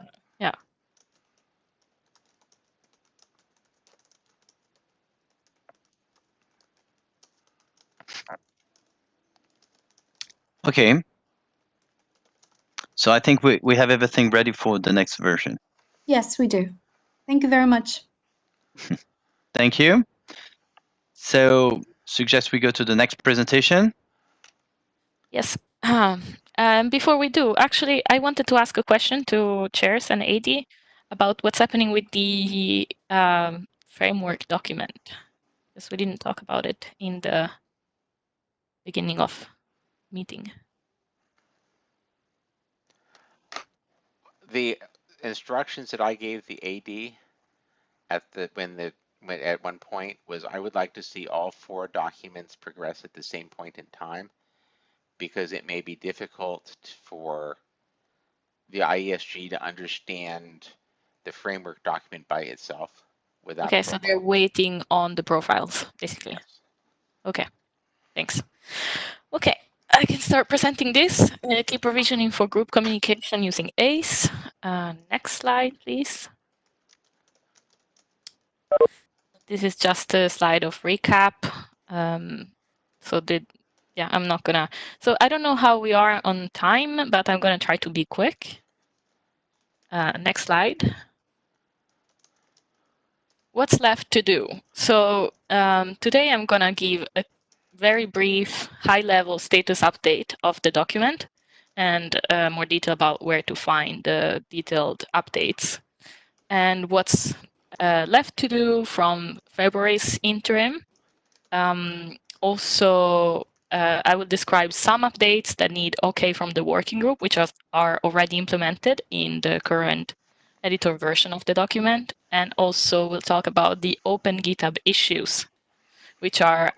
Okay. So I think we have everything ready for the next version. Yes, we do. Thank you very much. Thank you. So suggest we go to the next presentation. Yes. Before we do, actually, I wanted to ask a question to chairs and AD about what's happening with the framework document, because we didn't talk about it in the beginning of meeting. The instructions that I gave the AD at one point was I would like to see all 4 documents progress at the same point in time, because it may be difficult for the IESG to understand the framework document by itself without Okay, a so profile. they're waiting on the profiles, basically. Yes. Okay, thanks. Okay, I can start presenting this. Key provisioning for group communication using ACE. Next slide, please. This is just a slide of recap. I'm not gonna. So I don't know how we are on time, but I'm gonna try to be quick. Next slide. What's left to do? So today I'm gonna give a very brief, high-level status update of the document and more detail about where to find the detailed updates. And what's left to do from February's interim. Also, I will describe some updates that need OK from the working group, which are already implemented in the current editor version of the document. And also, we'll talk about the open GitHub issues, which are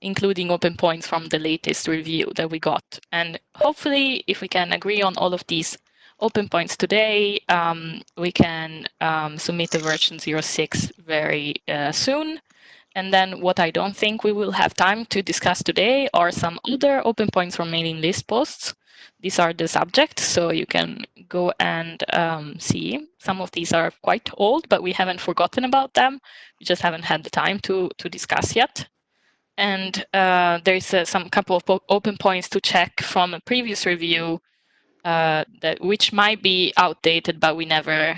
including open points from the latest review that we got. And hopefully, if we can agree on all of these open points today, we can submit the version 06 very soon. And then what I don't think we will have time to discuss today are some other open points from mailing list posts. These are the subjects, so you can go and see. Some of these are quite old, but we haven't forgotten about them. We just haven't had the time to discuss yet. And there's some couple of open points to check from a previous review which might be outdated, but we never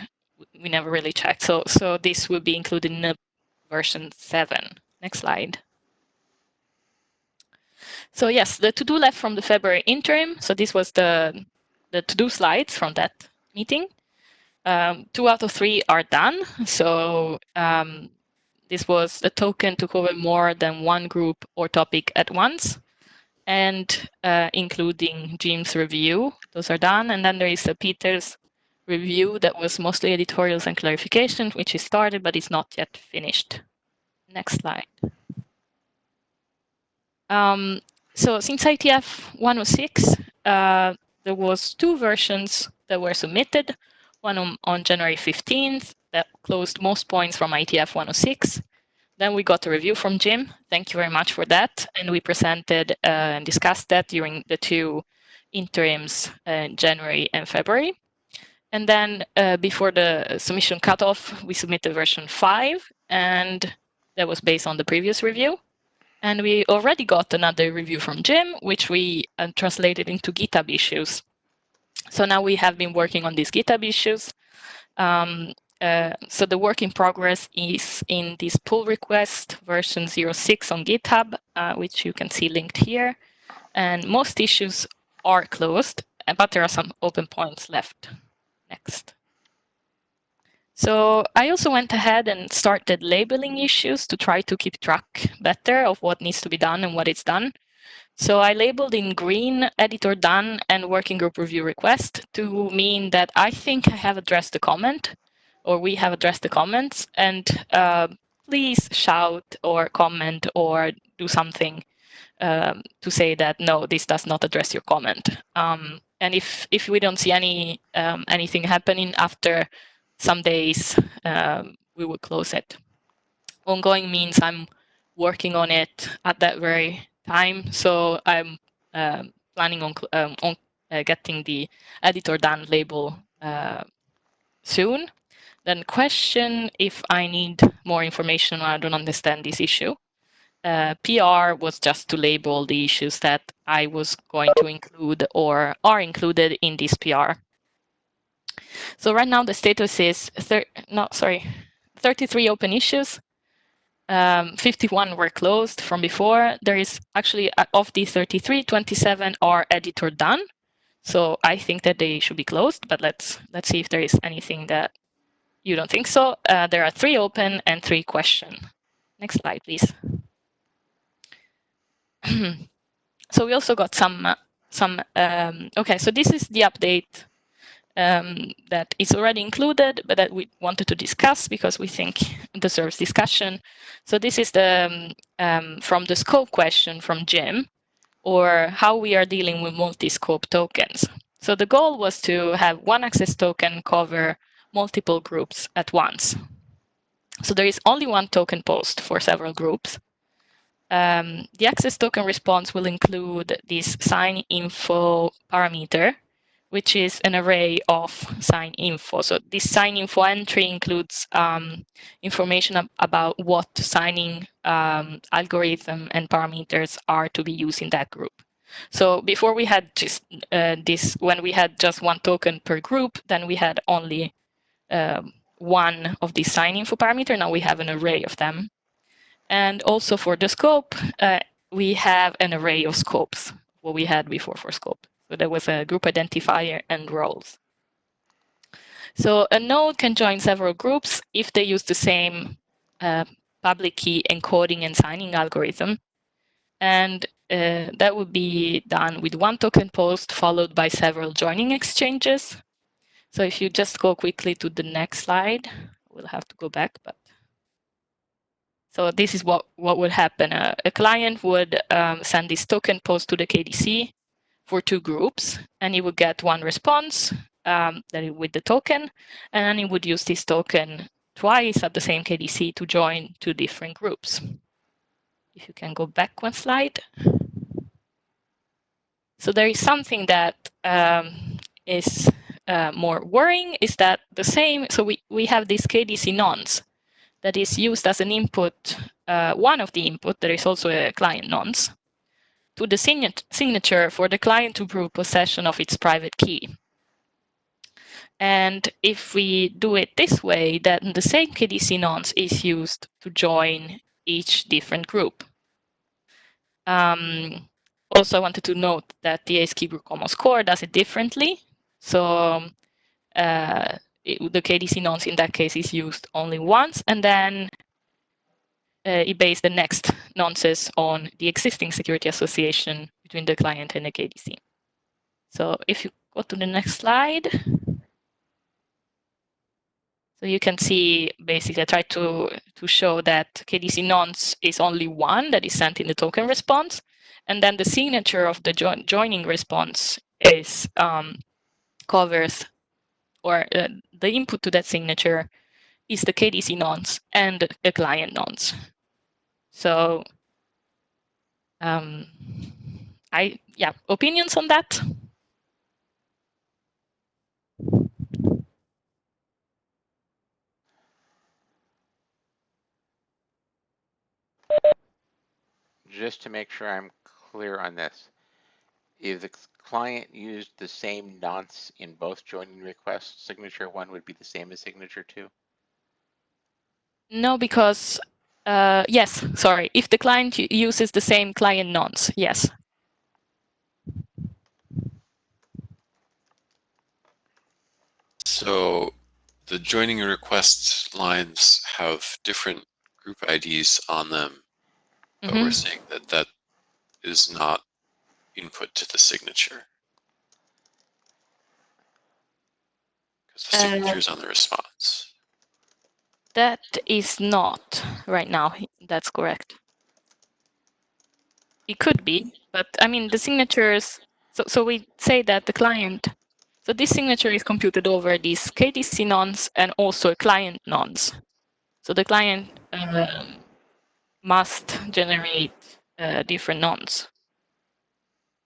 really checked. So this will be included in the version 7. Next slide. So yes, the to-do left from the February interim. So this was the to-do slides from that meeting. 2 out of 3 are done. So this was a token to cover more than one group or topic at once, and including Jim's review. Those are done. And then there is a Peter's review that was mostly editorials and clarification, which is started, but is not yet finished. Next slide. So since IETF 106, there was 2 versions that were submitted. One on January 15th that closed most points from IETF 106. Then we got a review from Jim. Thank you very much for that. And we presented and discussed that during the 2 interims in January and February. And then before the submission cutoff, we submitted version 5, and that was based on the previous review. And we already got another review from Jim, which we translated into GitHub issues. So now we have been working on these GitHub issues. So the work in progress is in this pull request version 06 on GitHub, which you can see linked here. And most issues are closed, but there are some open points left. Next. So I also went ahead and started labeling issues to try to keep track better of what needs to be done and what is done. So I labeled in green editor done and working group review request to mean that I think I have addressed the comment, or we have addressed the comments, and please shout or comment or do something to say that no, this does not address your comment. And if we don't see anything happening after some days, we will close it. Ongoing means I'm working on it at that very time, so I'm planning on getting the editor done label soon. Then question if I need more information or I don't understand this issue. PR was just to label the issues that I was going to include or are included in this PR. So right now the status is 33 open issues. 51 were closed from before. There is actually, of these 33, 27 are editor done. So I think that they should be closed, but let's see if there is anything that you don't think so. There are 3 open and 3 question. Next slide, please. So we also got some okay, so this is the update that is already included, but that we wanted to discuss because we think it deserves discussion. So this is the from the scope question from Jim, or how we are dealing with multi-scope tokens. So the goal was to have one access token cover multiple groups at once. So there is only one token post for several groups. The access token response will include this sign info parameter, which is an array of sign info. So this sign info entry includes information about what signing algorithm and parameters are to be used in that group. So before we had just this, when we had just one token per group, then we had only one of these sign info parameter. Now we have an array of them. And also for the scope, we have an array of scopes, what we had before for scope. So there was a group identifier and roles. So a node can join several groups if they use the same public key encoding and signing algorithm. And that would be done with one token post followed by several joining exchanges. So if you just go quickly to the next slide, we'll have to go back, but. So this is what would happen. A client would send this token post to the KDC for 2 groups, and he would get one response with the token, and then he would use this token twice at the same KDC to join 2 different groups. If you can go back one slide. So there is something that is more worrying, is that the same, so we have these KDC nonce that is used as an input, one of the input, there is also a client nonce, to the signature for the client to prove possession of its private key. And if we do it this way, then the same KDC nonce is used to join each different group. Also, I wanted to note that the ASCII Group Commons Core does it differently. So the KDC nonce in that case is used only once, and then it based the next nonces on the existing security association between the client and the KDC. So if you go to the next slide, so you can see basically I tried to show that KDC nonce is only one that is sent in the token response, and then the signature of the joining response is covers, or the input to that signature is the KDC nonce and the client nonce. So opinions on that? Just to make sure I'm clear on this, if the client used the same nonce in both joining requests, signature 1 would be the same as signature 2? No, because yes, sorry. If the client uses the same client nonce, yes. So the joining requests lines have different group IDs on them, but we're saying that that is not input to the signature, because the signature is on the response. That is not right now. That's correct. It could be, but I mean the signatures. So we say that the client. So this signature is computed over this KDC nonce and also a client nonce. So the client must generate different nonce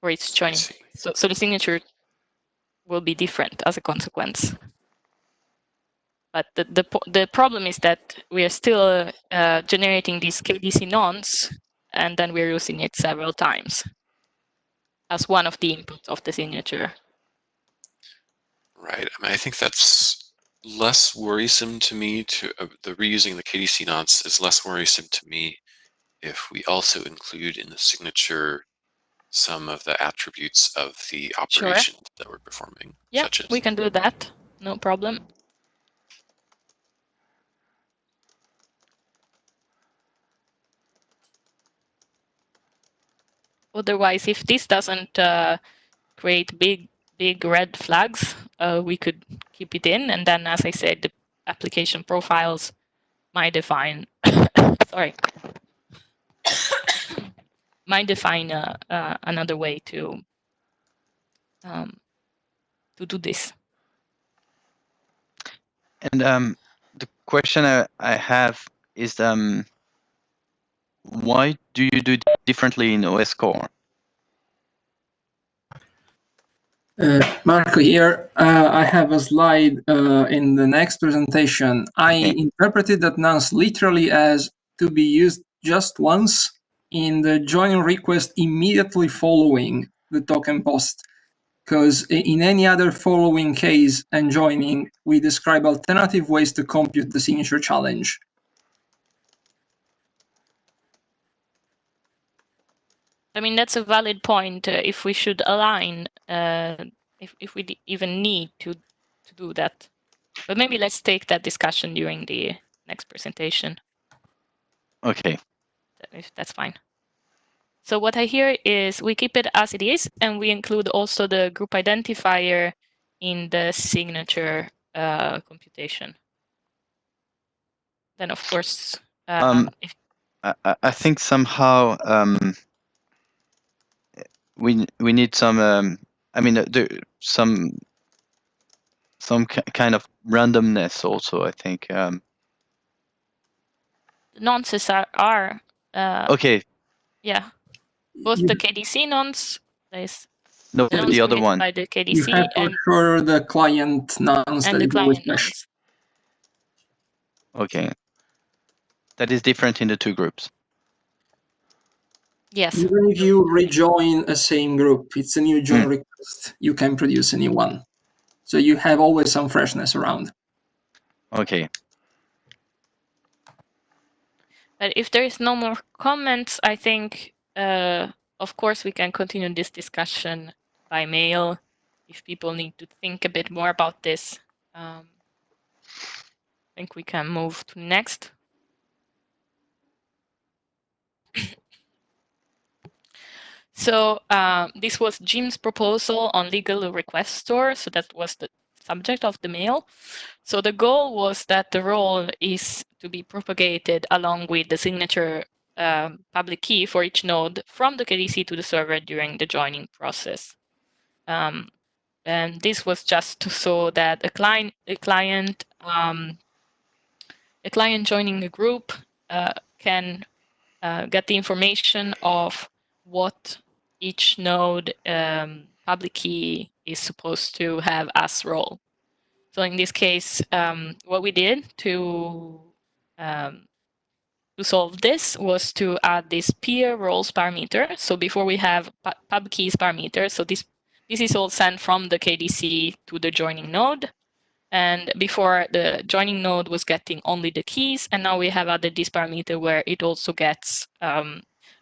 for its joining. So the signature will be different as a consequence. But the problem is that we are still generating this KDC nonce, and then we're using it several times as one of the inputs of the signature. Right. I mean, I think that's less worrisome to me to the reusing the KDC nonce is less worrisome to me if we also include in the signature some of the attributes of the operations that we're performing. Yeah, such as we can do that. No problem. Otherwise, if this doesn't create big red flags, we could keep it in, and then, as I said, the application profiles might define sorry might define another way to do this. And the question I have is why do you do it differently in OS Core? Marco here. I have a slide in the next presentation. I interpreted that nonce literally as to be used just once in the joining request immediately following the token post. Because in any other following case and joining, we describe alternative ways to compute the signature challenge. I mean, that's a valid point. If we should align, if we even need to do that, but maybe let's take that discussion during the next presentation. Okay. If that's fine. So what I hear is we keep it as it is, and we include also the group identifier in the signature computation. Then, of course, if I think somehow we need some. I mean, some kind of randomness also. I think. The nonces are okay. Yeah, both the KDC nonce. No, the other one. By the KDC You have for sure the client nonce and the client nonce. Okay. That is different in the two groups. Yes. Even if you rejoin a same group, it's a new join request. You can produce a new one. So you have always some freshness around. Okay. But if there is no more comments, I think, of course, we can continue this discussion by mail if people need to think a bit more about this. I think we can move to next. So this was Jim's proposal on legal request store. So that was the subject of the mail. So the goal was that the role is to be propagated along with the signature public key for each node from the KDC to the server during the joining process. And this was just so that a client joining a group can get the information of what each node public key is supposed to have as role. So in this case, what we did to solve this was to add this peer roles parameter. So before we have pub keys parameter, so this is all sent from the KDC to the joining node. And before, the joining node was getting only the keys, and now we have added this parameter where it also gets a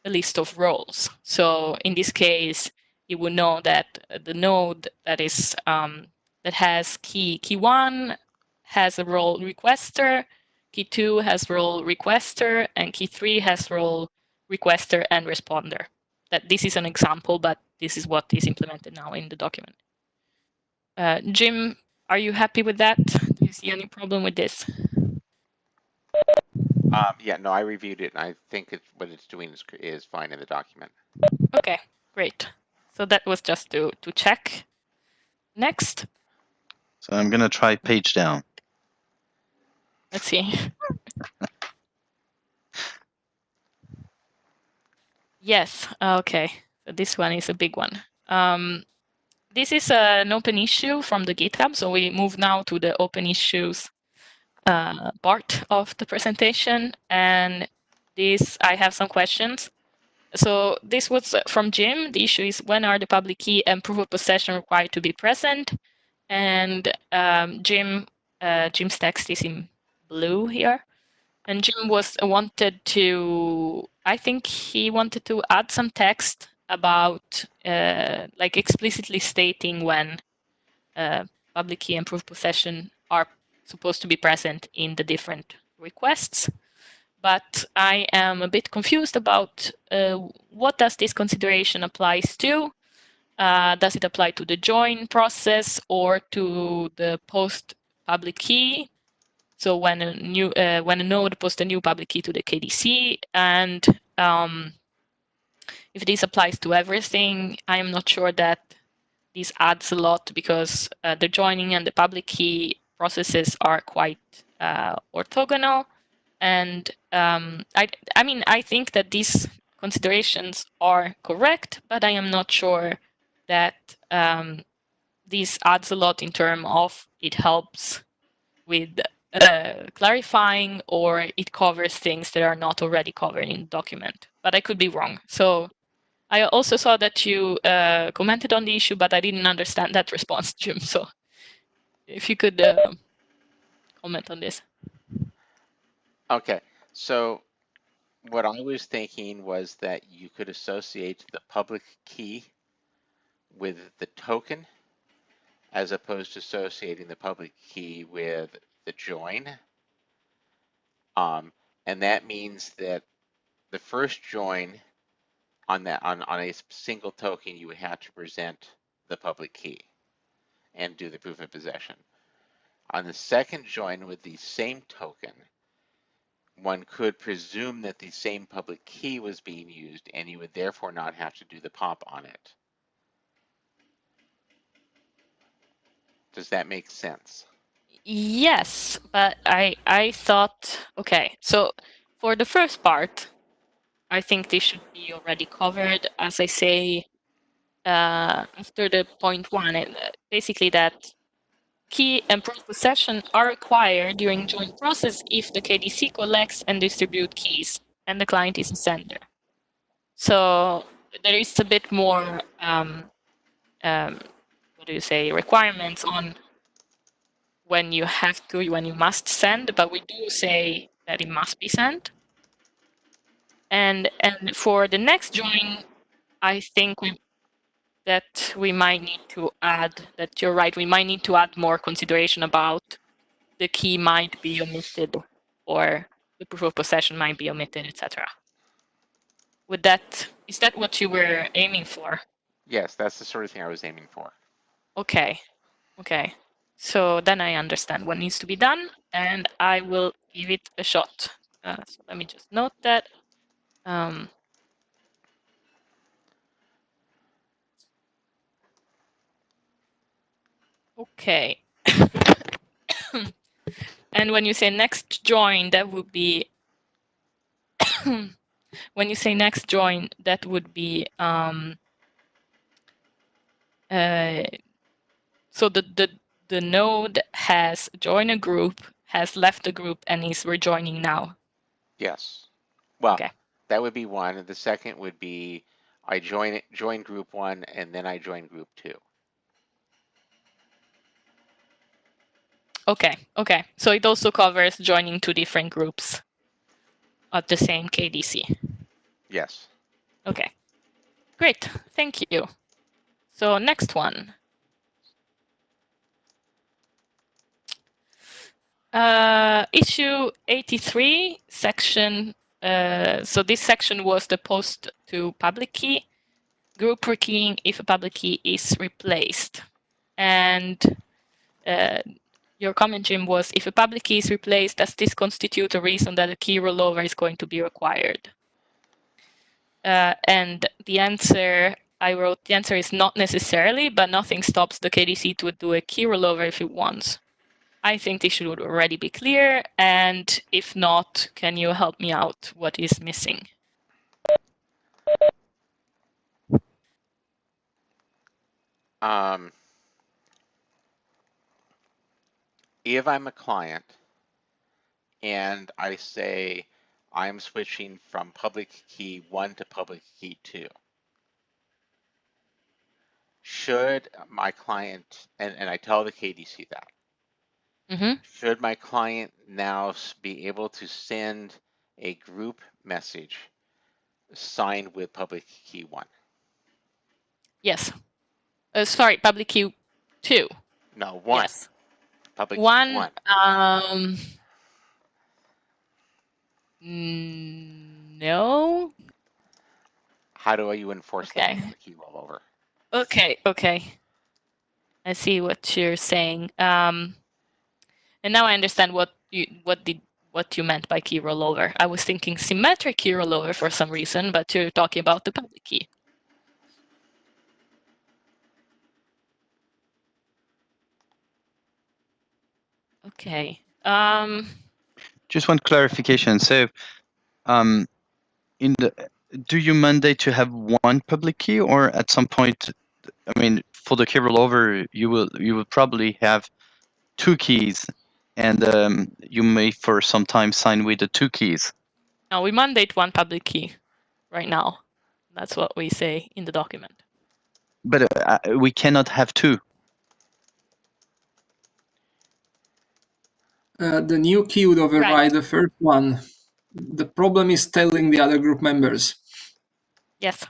list of roles. So in this case, you would know that the node that is that has key 1 has a role requester, key 2 has role requester, and key 3 has role requester and responder. That this is an example, but this is what is implemented now in the document. Jim, are you happy with that? Do you see any problem with this? Yeah, no, I reviewed it, and I think what it's doing is fine in the document. Okay, great. So that was just to check. Next. So I'm going to try page down. Let's see. Yes, okay. So this one is a big one. This is an open issue from the GitHub. So we move now to the open issues part of the presentation. And this, I have some questions. So this was from Jim. The issue is, when are the public key and proof of possession required to be present? And Jim Jim's text is in blue here. And Jim wanted to, I think he wanted to add some text about like explicitly stating when public key and proof of possession are supposed to be present in the different requests. But I am a bit confused about what does this consideration applies to. Does it apply to the join process or to the post public key? So when a node posts a new public key to the KDC, and if this applies to everything, I am not sure that this adds a lot, because the joining and the public key processes are quite orthogonal. And I mean, I think that these considerations are correct, but I am not sure that this adds a lot in terms of it helps with clarifying, or it covers things that are not already covered in the document. But I could be wrong. So I also saw that you commented on the issue, but I didn't understand that response, Jim. So if you could comment on this. Okay, so what I was thinking was that you could associate the public key with the token, as opposed to associating the public key with the join. And that means that the first join on a single token, you would have to present the public key and do the proof of possession. On the second join with the same token, one could presume that the same public key was being used, and you would therefore not have to do the pop on it. Does that make sense? Yes, but I thought, okay, so for the first part, I think this should be already covered, as I say, after the point one, basically that key and proof of possession are required during joint process if the KDC collects and distributes keys and the client is a sender. So there is a bit more, what do you say, requirements on when you have to, when you must send, but we do say that it must be sent. And for the next join, I think that we might need to add, that you're right, we might need to add more consideration about the key might be omitted, or the proof of possession might be omitted, etc. Would that, is that what you were aiming for? Yes, that's the sort of thing I was aiming for. Okay, okay. So then I understand what needs to be done, and I will give it a shot. So let me just note that. Okay. And when you say next join, that would be when you say next join, that would be so the node has joined a group, has left the group, and is rejoining now. Yes. Well, okay. That would be one. And the second would be I join group one, and then I join group two. Okay, okay. So it also covers joining two different groups at the same KDC. Yes. Okay, great. Thank you. So next one. Issue 83, section. So this section was the post to public key, group rekeying if a public key is replaced. And your comment, Jim, was if a public key is replaced, does this constitute a reason that a key rollover is going to be required? And the answer, I wrote, the answer is not necessarily, but nothing stops the KDC to do a key rollover if it wants. I think this should already be clear, and if not, can you help me out? What is missing? If I'm a client and I say I'm switching from public key 1 to public key 2, should my client, and I tell the KDC that, Should my client now be able to send a group message signed with public key 1? Yes. Sorry, public key 2. No, 1. Yes. Public key 1. 1. No. How do you enforce Okay. the key rollover? Okay. I see what you're saying. And now I understand what you meant by key rollover. I was thinking symmetric key rollover for some reason, but you're talking about the public key. Okay. Just one clarification. So, do you mandate to have one public key, or at some point, I mean, for the key rollover, you will probably have 2 keys, and you may for some time sign with the 2 keys. No, we mandate one public key right now. That's what we say in the document. But we cannot have 2. The new key would override the first one. The problem is telling the other group members. Yes.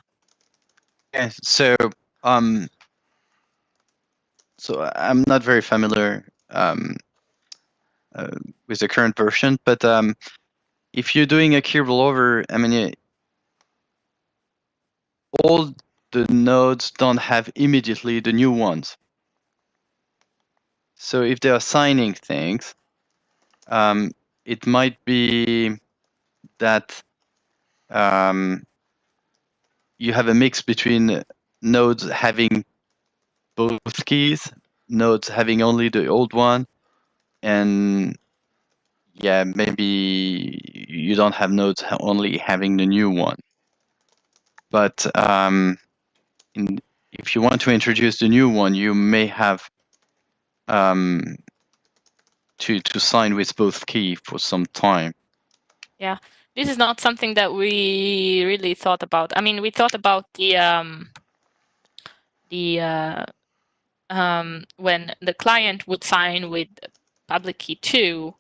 Yes. So I'm not very familiar with the current version, but if you're doing a key rollover, I mean, all the nodes don't have immediately the new ones. So if they are signing things, it might be that you have a mix between nodes having both keys, nodes having only the old one, and yeah, maybe you don't have nodes only having the new one. But if you want to introduce the new one, you may have to sign with both keys for some time. Yeah, this is not something that we really thought about. I mean, we thought about when the client would sign with public key 2,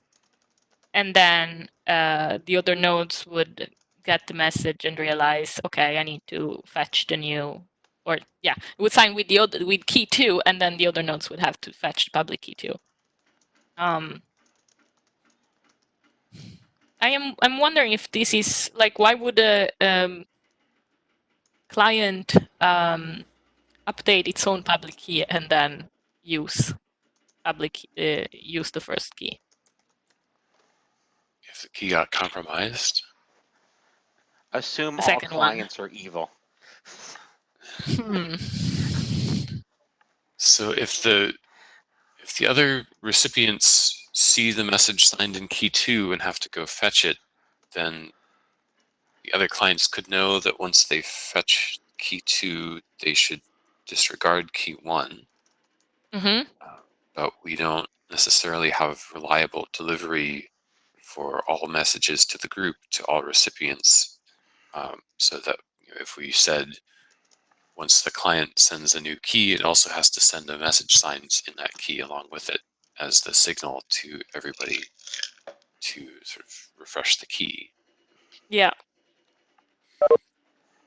and then the other nodes would get the message and realize, okay, I need to fetch the new, or yeah, it would sign with with key 2, and then the other nodes would have to fetch the public key 2. I'm wondering if this is like, why would a client update its own public key and then use use the first key? If the key got compromised. Assume all clients are evil. So if the other recipients see the message signed in key 2 and have to go fetch it, then the other clients could know that once they fetch key 2, they should disregard key 1. But we don't necessarily have reliable delivery for all messages to the group, to all recipients. So that if we said once the client sends a new key, it also has to send a message signed in that key along with it as the signal to everybody to sort of refresh the key. Yeah.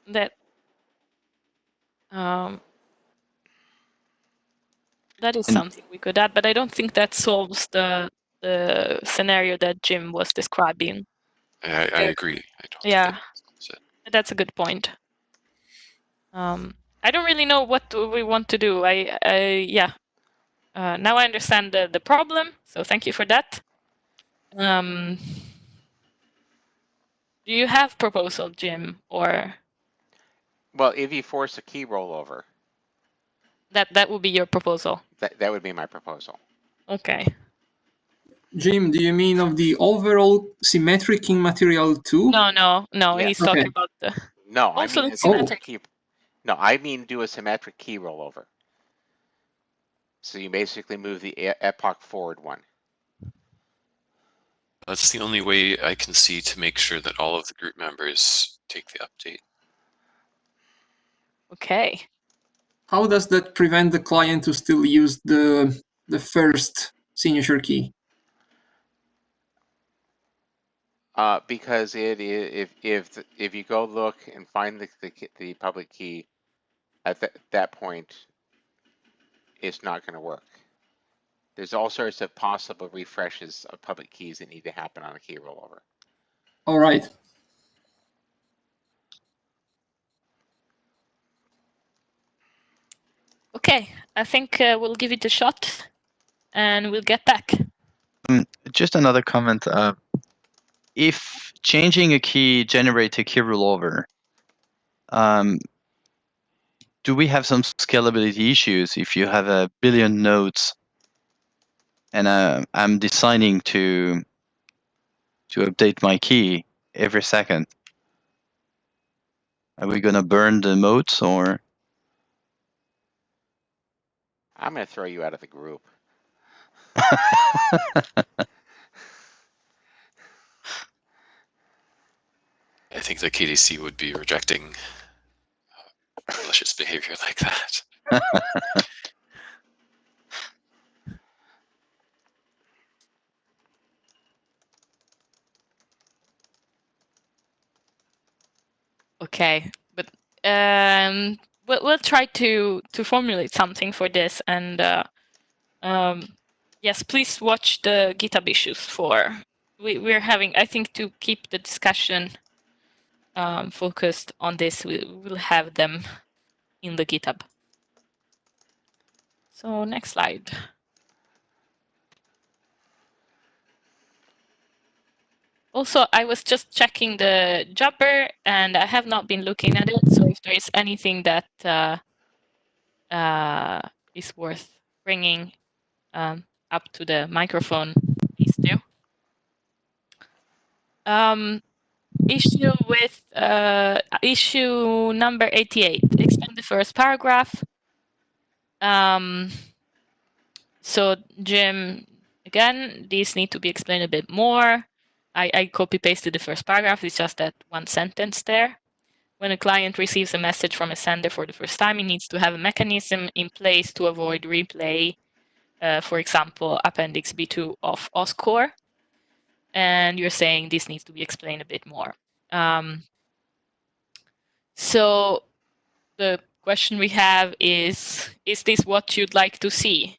That is something we could add, but I don't think that solves the scenario that Jim was describing. I agree. I don't think that's it. That's a good point. I don't really know what we want to do. Now I understand the problem, so thank you for that. Do you have proposal, Jim, or? Well, if you force a key rollover. That would be your proposal. That would be my proposal. Okay. Jim, do you mean of the overall symmetric key material too? No. Yes. He's talking about the. No, also I mean symmetric. No, I mean do a symmetric key rollover. So you basically move the epoch forward one. That's the only way I can see to make sure that all of the group members take the update. Okay. How does that prevent the client to still use the first signature key? Because if you go look and find the public key at that point, it's not going to work. There's all sorts of possible refreshes of public keys that need to happen on a key rollover. All right. Okay, I think we'll give it a shot and we'll get back. Just another comment. If changing a key generates a key rollover, do we have some scalability issues if you have a billion nodes and I'm deciding to update my key every second? Are we going to burn the modes or? I'm going to throw you out of the group. I think the KDC would be rejecting malicious behavior like that. Okay, but we'll try to formulate something for this, and yes, please watch the GitHub issues for. We're having, I think, to keep the discussion focused on this. We'll have them in the GitHub. So next slide. Also, I was just checking the Jabber, and I have not been looking at it. So if there is anything that is worth bringing up to the microphone, please do. Issue with issue number 88. Extend the first paragraph. So Jim, again, these need to be explained a bit more. I copy-pasted the first paragraph. It's just that one sentence there. When a client receives a message from a sender for the first time, it needs to have a mechanism in place to avoid replay, for example, Appendix B2 of OSCORE. And you're saying this needs to be explained a bit more. So the question we have is this what you'd like to see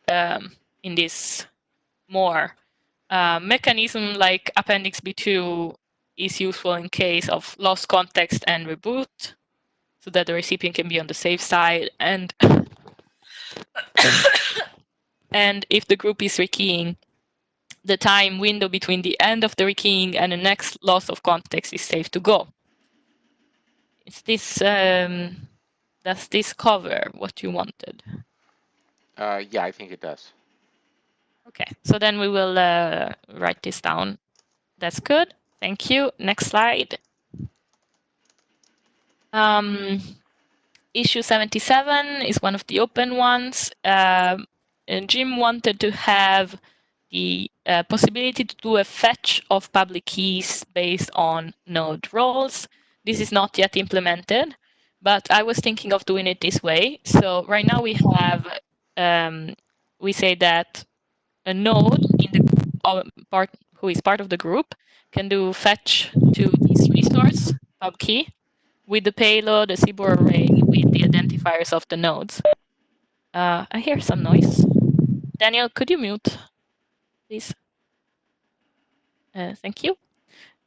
in this more? Mechanism like Appendix B2 is useful in case of lost context and reboot, so that the recipient can be on the safe side, and and if the group is rekeying, the time window between the end of the rekeying and the next loss of context is safe to go. Is this does this cover what you wanted? Yeah, I think it does. Okay, so then we will write this down. That's good. Thank you. Next slide. Issue 77 is one of the open ones. And Jim wanted to have the possibility to do a fetch of public keys based on node roles. This is not yet implemented, but I was thinking of doing it this way. So right now we have, we say that a node in the part who is part of the group can do fetch to this resource pub key with the payload, the CBOR array with the identifiers of the nodes. I hear some noise. Daniel, could you mute, please? Thank you.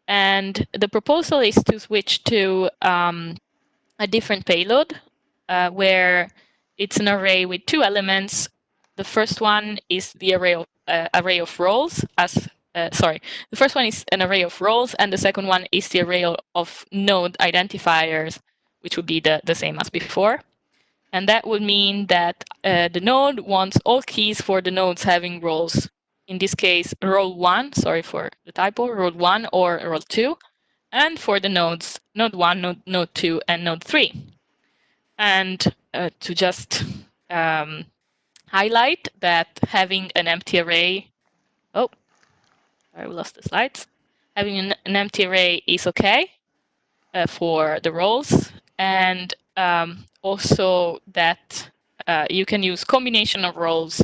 And the proposal is to switch to a different payload where it's an array with two elements. The first one is the array of roles as sorry, the first one is an array of roles, and the second one is the array of node identifiers, which would be the same as before. And that would mean that the node wants all keys for the nodes having roles. In this case, role 1, sorry for the typo, role 1 or role 2, and for the nodes, node 1, node 2, and node 3. And to just highlight that having an empty array, oh, I lost the slides. Having an empty array is okay for the roles, and also that you can use combination of roles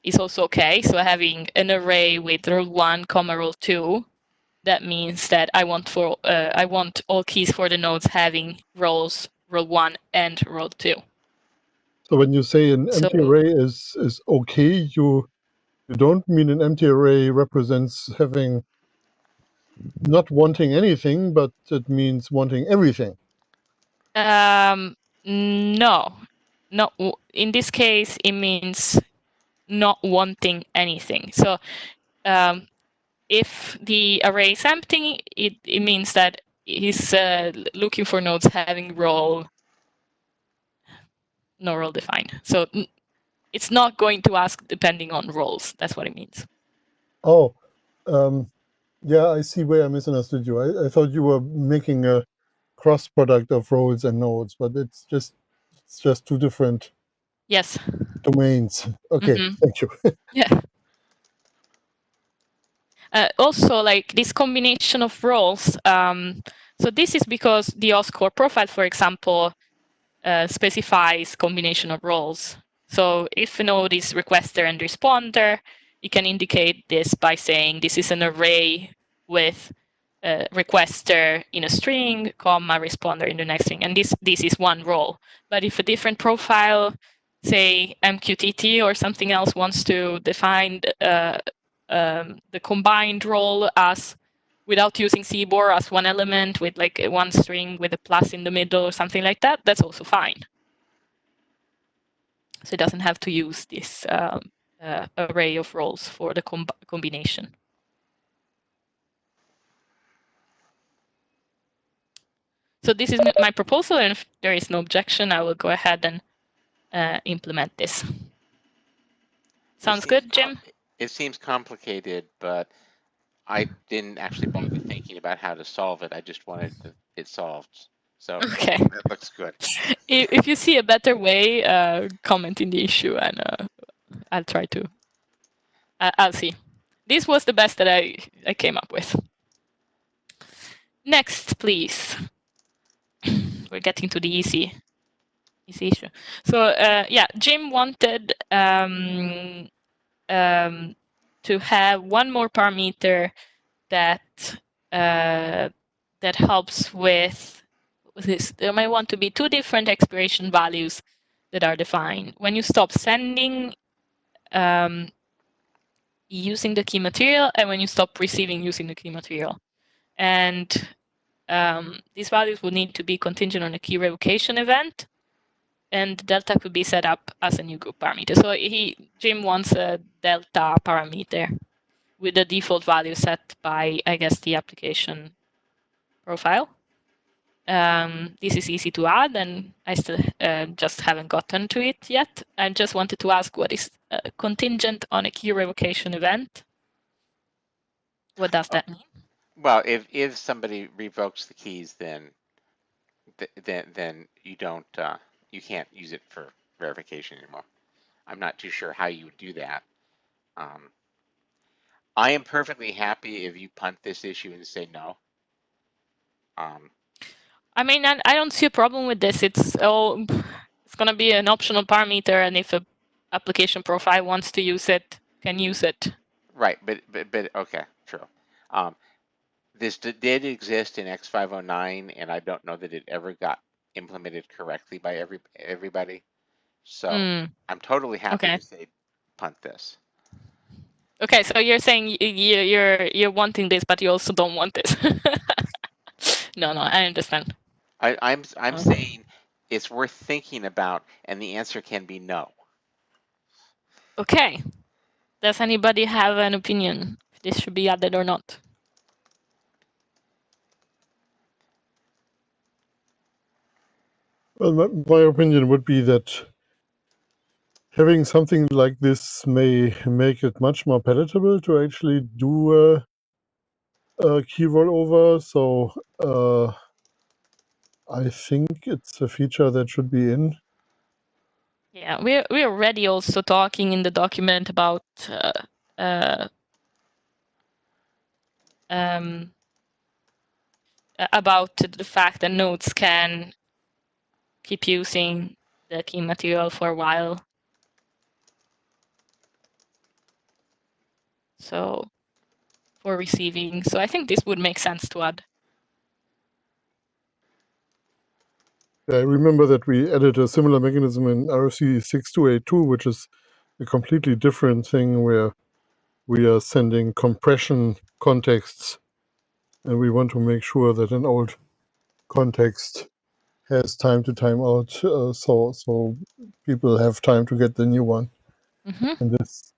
is also okay. So having an array with role 1, role 2 that means that I want all keys for the nodes having roles role 1 and role 2. So when you say an empty array is okay, you don't mean an empty array represents having not wanting anything, but it means wanting everything. No. In this case, it means not wanting anything. So if the array is empty, it means that he's looking for nodes having role, no role defined. So it's not going to ask depending on roles. That's what it means. Oh, yeah, I see where I misunderstood you. I thought you were making a cross product of roles and nodes, but it's just two different domains. Okay, thank you. Yeah. Also, like this combination of roles. So this is because the auth core profile, for example, specifies combination of roles. So if a node is requester and responder, you can indicate this by saying this is an array with requester in a string, comma, responder in the next string. And this is one role. But if a different profile, say Mqtt or something else, wants to define the combined role as without using CBOR as one element with like one string with a plus in the middle or something like that, that's also fine. So it doesn't have to use this array of roles for the combination. So this is my proposal, and if there is no objection, I will go ahead and implement this. Sounds good, Jim? It seems complicated, but I didn't actually bother thinking about how to solve it. I just wanted it solved. So okay, that looks good. If you see a better way, comment in the issue, and I'll try to. I'll see. This was the best that I came up with. Next, please. We're getting to the easy issue. So yeah, Jim wanted to have one more parameter that that helps with this. There might want to be two different expiration values that are defined. When you stop sending using the key material, and when you stop receiving using the key material. And these values will need to be contingent on a key revocation event, and delta could be set up as a new group parameter. So Jim wants a delta parameter with the default value set by, I guess, the application profile. This is easy to add, and I still just haven't gotten to it yet. I just wanted to ask what is contingent on a key revocation event? What does that mean? Well, if somebody revokes the keys, then you don't you can't use it for verification anymore. I'm not too sure how you would do that. I am perfectly happy if you punt this issue and say no. I mean, I don't see a problem with this. It's going to be an optional parameter, and if a application profile wants to use it, can use it. Right, but okay, true. This did exist in X509, and I don't know that it ever got implemented correctly by everybody. So I'm totally happy to say punt this. Okay, so you're saying you're wanting this, but you also don't want this. No, I understand. I'm saying it's worth thinking about, and the answer can be no. Okay. Does anybody have an opinion if this should be added or not? Well, my opinion would be that having something like this may make it much more palatable to actually do a key rollover. So I think it's a feature that should be in. Yeah, we're already also talking in the document about the fact that nodes can keep using the key material for a while. So for receiving. So I think this would make sense to add. I remember that we added a similar mechanism in RFC 6282, which is a completely different thing where we are sending compression contexts, and we want to make sure that an old context has time to time out, so people have time to get the new one. Mm-hmm. And this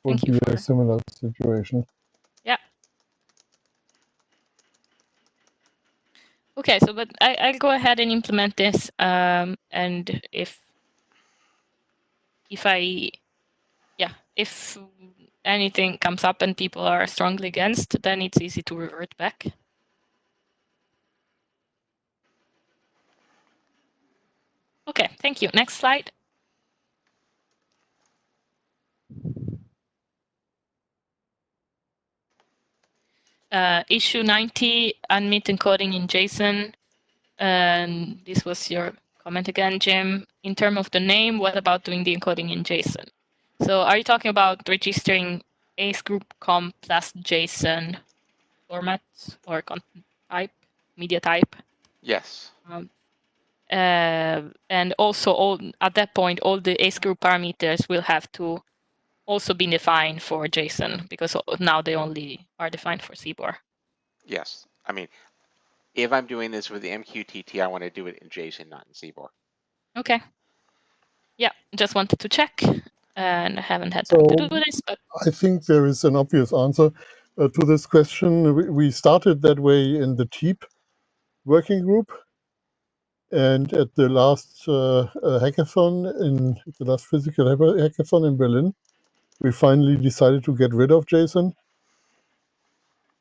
would be a similar situation. Yeah. Okay, so but I'll go ahead and implement this, and if anything comes up and people are strongly against, then it's easy to revert back. Okay, thank you. Next slide. Issue 90, unmet encoding in JSON. And this was your comment again, Jim. In terms of the name, what about doing the encoding in JSON? So are you talking about registering ACE group com plus JSON format or content type, media type? Yes. And also at that point, all the ACE group parameters will have to also be defined for JSON, because now they only are defined for CBOR. Yes. I mean, if I'm doing this with the MQTT, I want to do it in JSON, not in CBOR. Okay. Yeah, just wanted to check, and I haven't had time to do this, but I think there is an obvious answer to this question. We started that way in the TEEP working group, and at the last hackathon, the last physical hackathon in Berlin, we finally decided to get rid of JSON.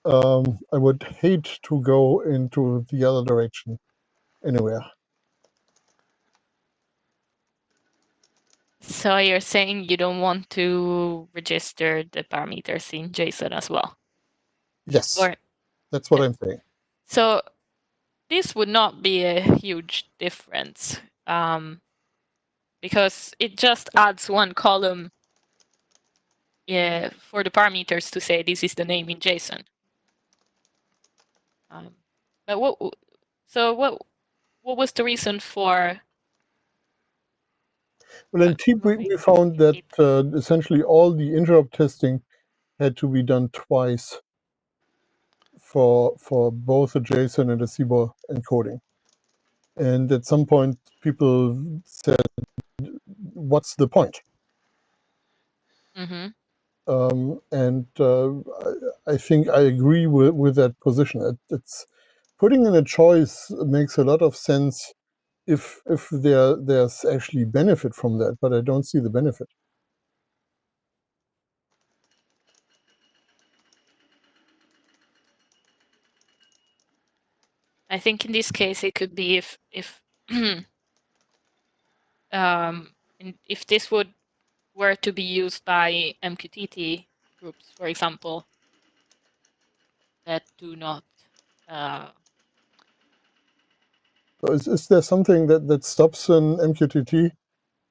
I would hate to go into the other direction anywhere. so you're saying you don't want to register the parameters in JSON as well? Yes, Or, that's what I'm saying. so this would not be a huge difference, because it just adds one column for the parameters to say this is the name in JSON. But what was the reason for? Well, in TEEP, we found that essentially all the interrupt testing had to be done twice for both a JSON and a CBOR encoding. And at some point, people said, what's the point? Mm-hmm. I think I agree with that position. It's putting in a choice makes a lot of sense if there's actually benefit from that, but I don't see the benefit. I think in this case it could be if if this were to be used by MQTT groups, for example, that do not. So is there something that stops an MQTT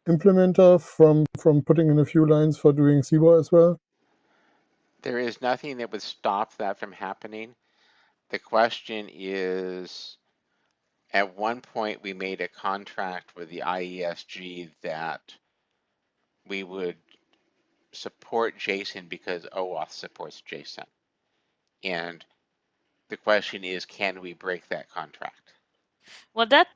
implementer from putting in a few lines for doing CBOR as well? There is nothing that would stop that from happening. The question is, at one point we made a contract with the IESG that we would support JSON because OAuth supports JSON. And the question is, can we break that contract? Well, that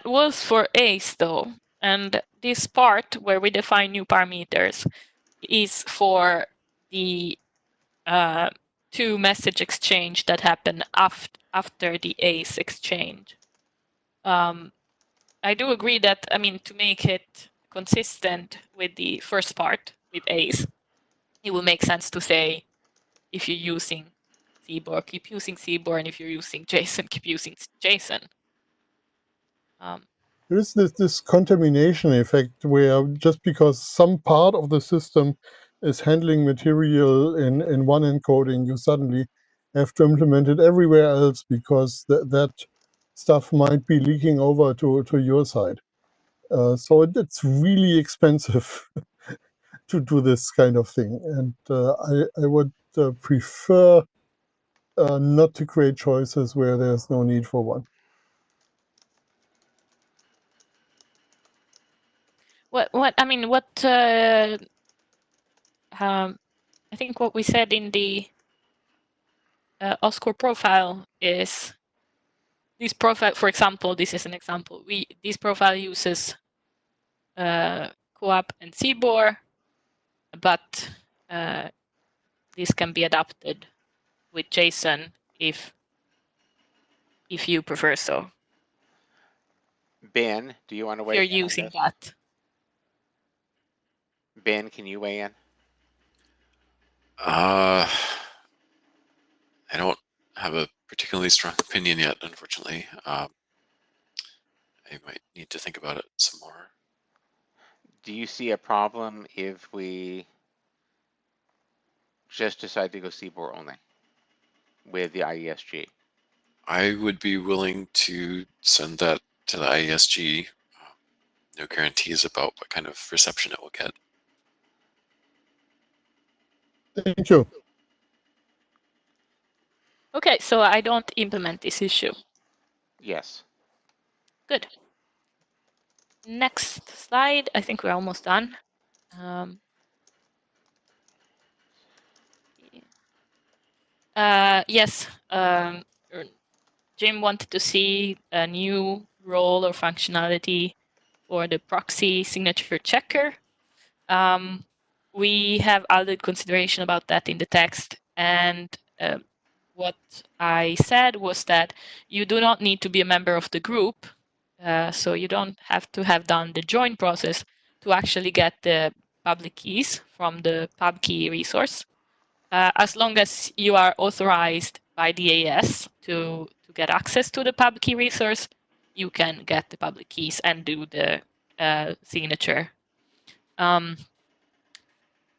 was for ACE though, and this part where we define new parameters is for the two message exchange that happen after the ACE exchange. I do agree that, I mean, to make it consistent with the first part with ACE, it will make sense to say, if you're using CBOR, keep using CBOR, and if you're using JSON, keep using JSON. There is this contamination effect where just because some part of the system is handling material in one encoding, you suddenly have to implement it everywhere else because that stuff might be leaking over to your side. So it's really expensive do this kind of thing, and I would prefer not to create choices where there's no need for one. I think what we said in the OSCOR profile is this profile. For example, this is an example. This profile uses CoAP and CBOR, but this can be adapted with JSON if you prefer so. Ben, do you want to weigh If in you're on using this? that. Ben, can you weigh in? I don't have a particularly strong opinion yet, unfortunately. I might need to think about it some more. Do you see a problem if we just decide to go CBOR only with the IESG? I would be willing to send that to the IESG. No guarantees about what kind of reception it will get. Thank you. Okay, so I don't implement this issue. Yes. Good. Next slide. I think we're almost done. Yes, Jim wanted to see a new role or functionality for the proxy signature checker. We have added consideration about that in the text, and what I said was that you do not need to be a member of the group, so you don't have to have done the join process to actually get the public keys from the pubkey resource. As long as you are authorized by the AS to get access to the pubkey resource, you can get the public keys and do the signature.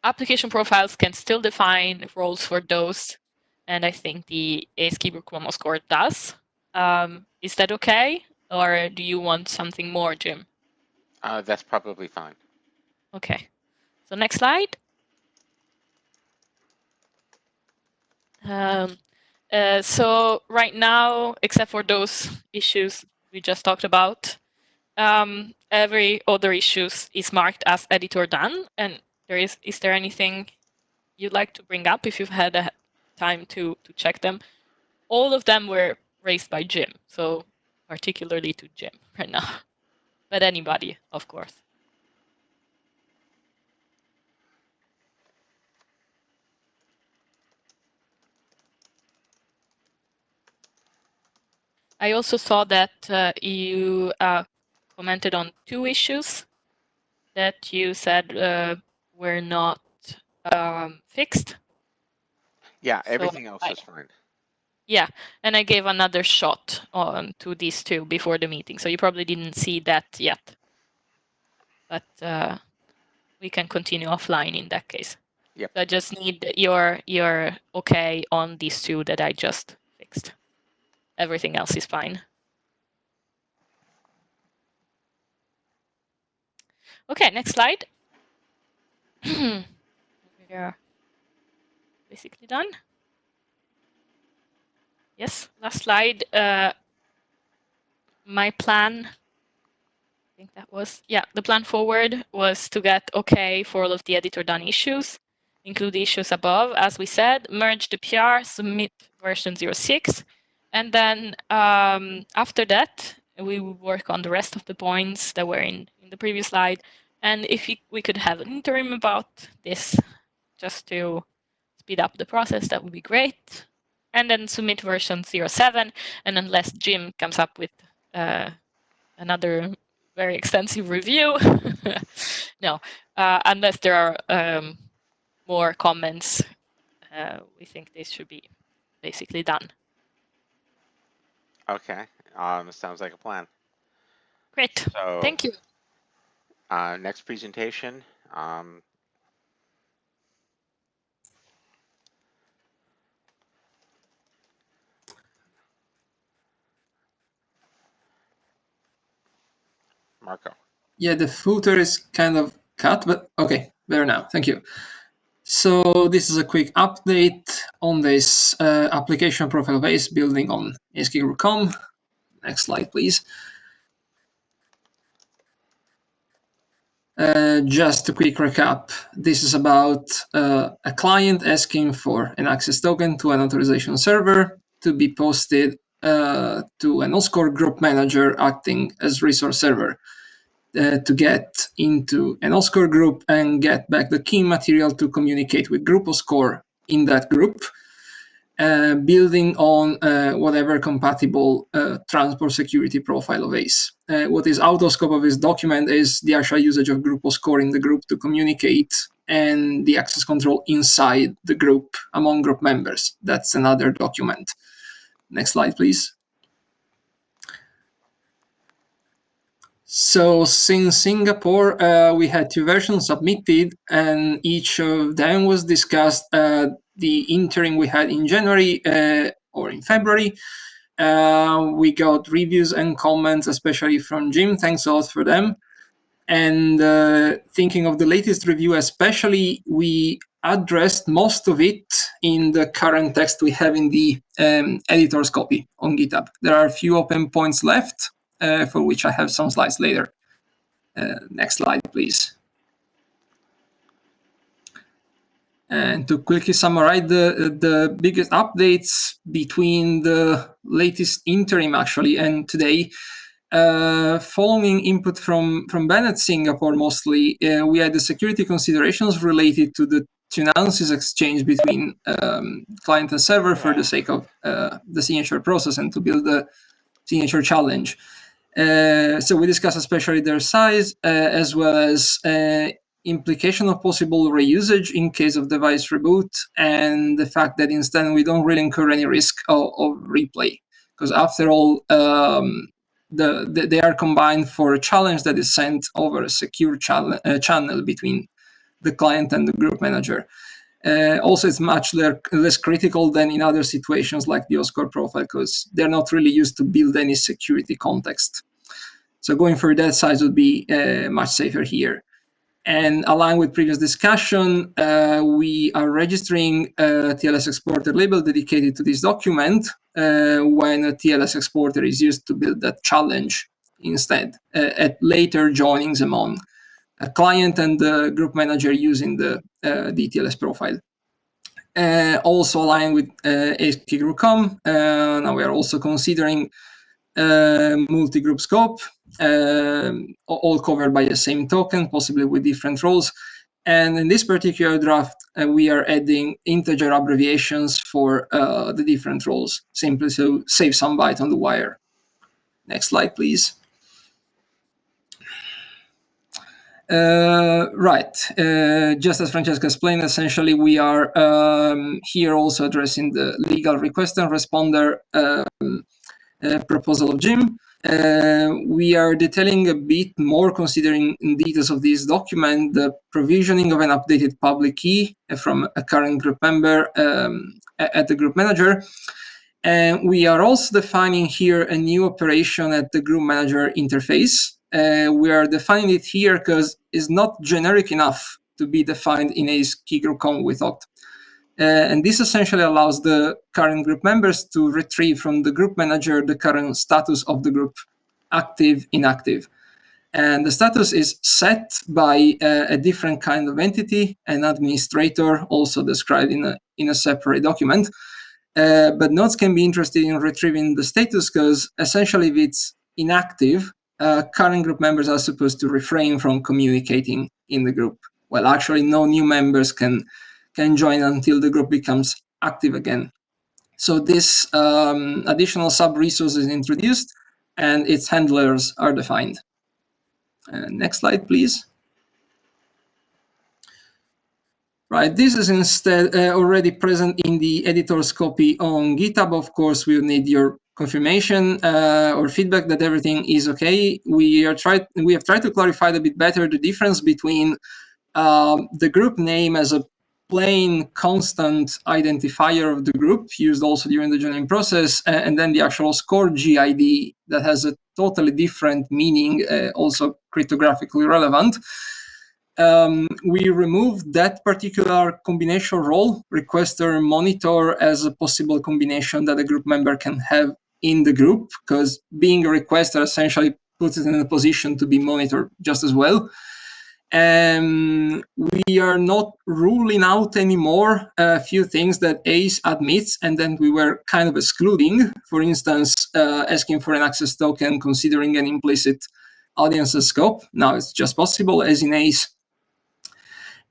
Application profiles can still define roles for those, and I think the ACE Keyboard Chroma score does. Is that okay, or do you want something more, Jim? That's probably fine. Okay. So next slide. So right now, except for those issues we just talked about, every other issues is marked as editor done. And is there anything you'd like to bring up if you've had a time to check them? All of them were raised by Jim, so particularly to Jim right now, but anybody, of course. I also saw that you commented on 2 issues that you said were not fixed. Yeah, everything else is fine. Yeah, and I gave another shot on to these 2 before the meeting, so you probably didn't see that yet. But we can continue offline in that case. Yep. So I just need your okay on these 2 that I just fixed. Everything else is fine. Okay, next slide. We are basically done. Yes, last slide. My plan, I think that was, yeah, the plan forward was to get okay for all of the editor done issues, include the issues above, as we said, merge the PR, submit version 06, and then after that, we will work on the rest of the points that were in the previous slide. And if we could have an interim about this, just to speed up the process, that would be great. And then submit version 07, and unless Jim comes up with another very extensive review, no, unless there are more comments, we think this should be basically done. Okay, sounds like a plan. Great, So, thank you. Next presentation. Marco. Yeah, the footer is kind of cut, but okay. Better now. Thank you. So this is a quick update on this application profile of ACE building on ACE-key.com. Next slide, please. Just a quick recap. This is about a client asking for an access token to an authorization server to be posted to an OSCORE group manager acting as resource server to get into an OSCORE group and get back the key material to communicate with group OSCORE in that group, building on whatever compatible transport security profile of ACE. What is out of scope of this document is the actual usage of group OSCORE in the group to communicate and the access control inside the group among group members. That's another document. Next slide, please. So since Singapore, we had 2 versions submitted, and each of them was discussed. The interim we had in January or in February. We got reviews and comments, especially from Jim. Thanks a lot for them. And thinking of the latest review especially, we addressed most of it in the current text we have in the editor's copy on GitHub. There are a few open points left, for which I have some slides later. Next slide, please. And to quickly summarize the biggest updates between the latest interim actually and today, following input from Bennett Singapore mostly, we had the security considerations related to the two-nonces exchange between client and server for the sake of the signature process and to build the signature challenge. So we discussed especially their size as well as implication of possible reusage in case of device reboot, and the fact that instead we don't really incur any risk of replay, because after all, they are combined for a challenge that is sent over a secure channel between the client and the group manager. Also, it's much less critical than in other situations like the OSCORE profile, because they're not really used to build any security context. So going for that size would be much safer here. And aligned with previous discussion, we are registering a TLS exporter label dedicated to this document when a TLS exporter is used to build that challenge instead at later joinings among a client and the group manager using the TLS profile. Also aligned with ACE-key.com, now we are also considering multi-group scope, all covered by the same token, possibly with different roles. And in this particular draft, we are adding integer abbreviations for the different roles, simply to save some byte on the wire. Next slide, please. Right, just as Francesca explained, essentially we are here also addressing the legal request and responder proposal of Jim. We are detailing a bit more, considering in details of this document, the provisioning of an updated public key from a current group member at the group manager. And we are also defining here a new operation at the group manager interface. We are defining it here because it's not generic enough to be defined in ACE-key.com, we thought. And this essentially allows the current group members to retrieve from the group manager the current status of the group, active, inactive. And the status is set by a different kind of entity, an administrator, also described in a separate document. But nodes can be interested in retrieving the status because essentially if it's inactive, current group members are supposed to refrain from communicating in the group. Well, actually, no new members can join until the group becomes active again. So this additional sub-resource is introduced and its handlers are defined. Next slide, please. Right, this is instead already present in the editor's copy on GitHub. Of course, we'll need your confirmation or feedback that everything is okay. We have tried to clarify a bit better the difference between the group name as a plain constant identifier of the group used also during the joining process, and then the actual score GID that has a totally different meaning, also cryptographically relevant. we removed that particular combination role, requester monitor, as a possible combination that a group member can have in the group, because being a requester essentially puts it in a position to be monitored just as well. We are not ruling out anymore a few things that ACE admits and then we were kind of excluding. For instance, asking for an access token considering an implicit audience scope. Now it's just possible as in ACE.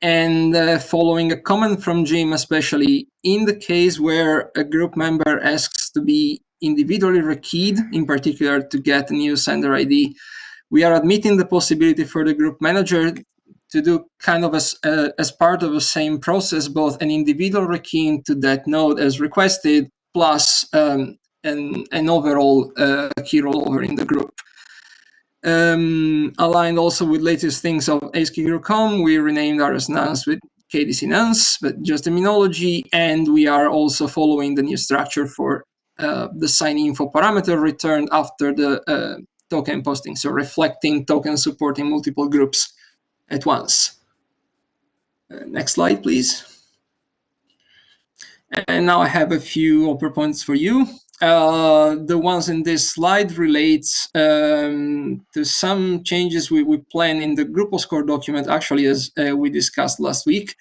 And following a comment from Jim, especially in the case where a group member asks to be individually rekeyed, in particular to get a new sender ID, we are admitting the possibility for the group manager to do kind of as part of the same process, both an individual rekeying to that node as requested, plus an overall key rollover in the group. Aligned also with latest things of AceKey.com, we renamed RS nonce with KDC nonce, but just terminology, and we are also following the new structure for the sign info parameter returned after the token posting, so reflecting tokens supporting multiple groups at once. Next slide, please. And now I have a few upper points for you. The ones in this slide relates to some changes we plan in the GruppoScore document, actually, as we discussed last week.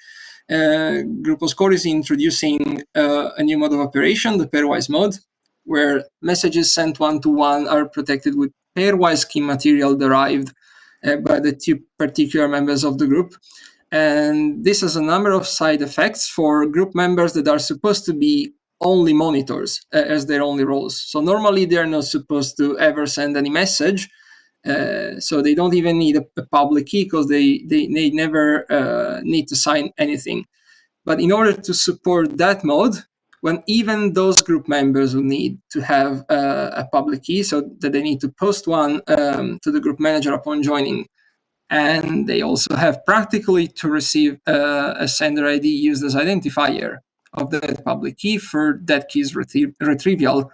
GruppoScore is introducing a new mode of operation, the Pairwise Mode, where messages sent one-to-one are protected with pairwise key material derived by the two particular members of the group. And this has a number of side effects for group members that are supposed to be only monitors as their only roles. So normally they're not supposed to ever send any message. So they don't even need a public key because they never need to sign anything. But in order to support that mode, when even those group members will need to have a public key, so that they need to post one to the group manager upon joining, and they also have practically to receive a sender ID used as identifier of that public key for that key's retrieval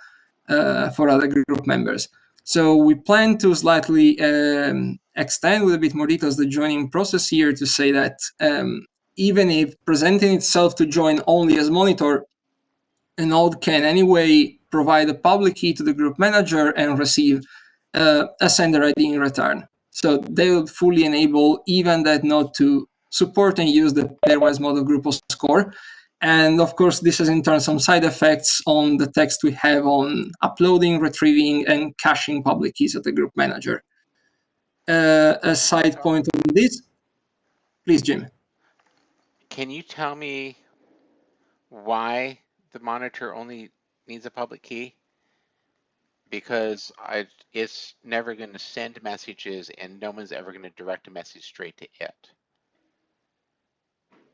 for other group members. So we plan to slightly extend with a bit more details the joining process here to say that even if presenting itself to join only as monitor, a node can anyway provide a public key to the group manager and receive a sender ID in return. So they will fully enable even that node to support and use the pairwise mode of GruppoScore. And of course, this has in turn some side effects on the text we have on uploading, retrieving, and caching public keys at the group manager. A side point on this, please, Jim. Can you tell me why the monitor only needs a public key? Because it's never going to send messages and no one's ever going to direct a message straight to it.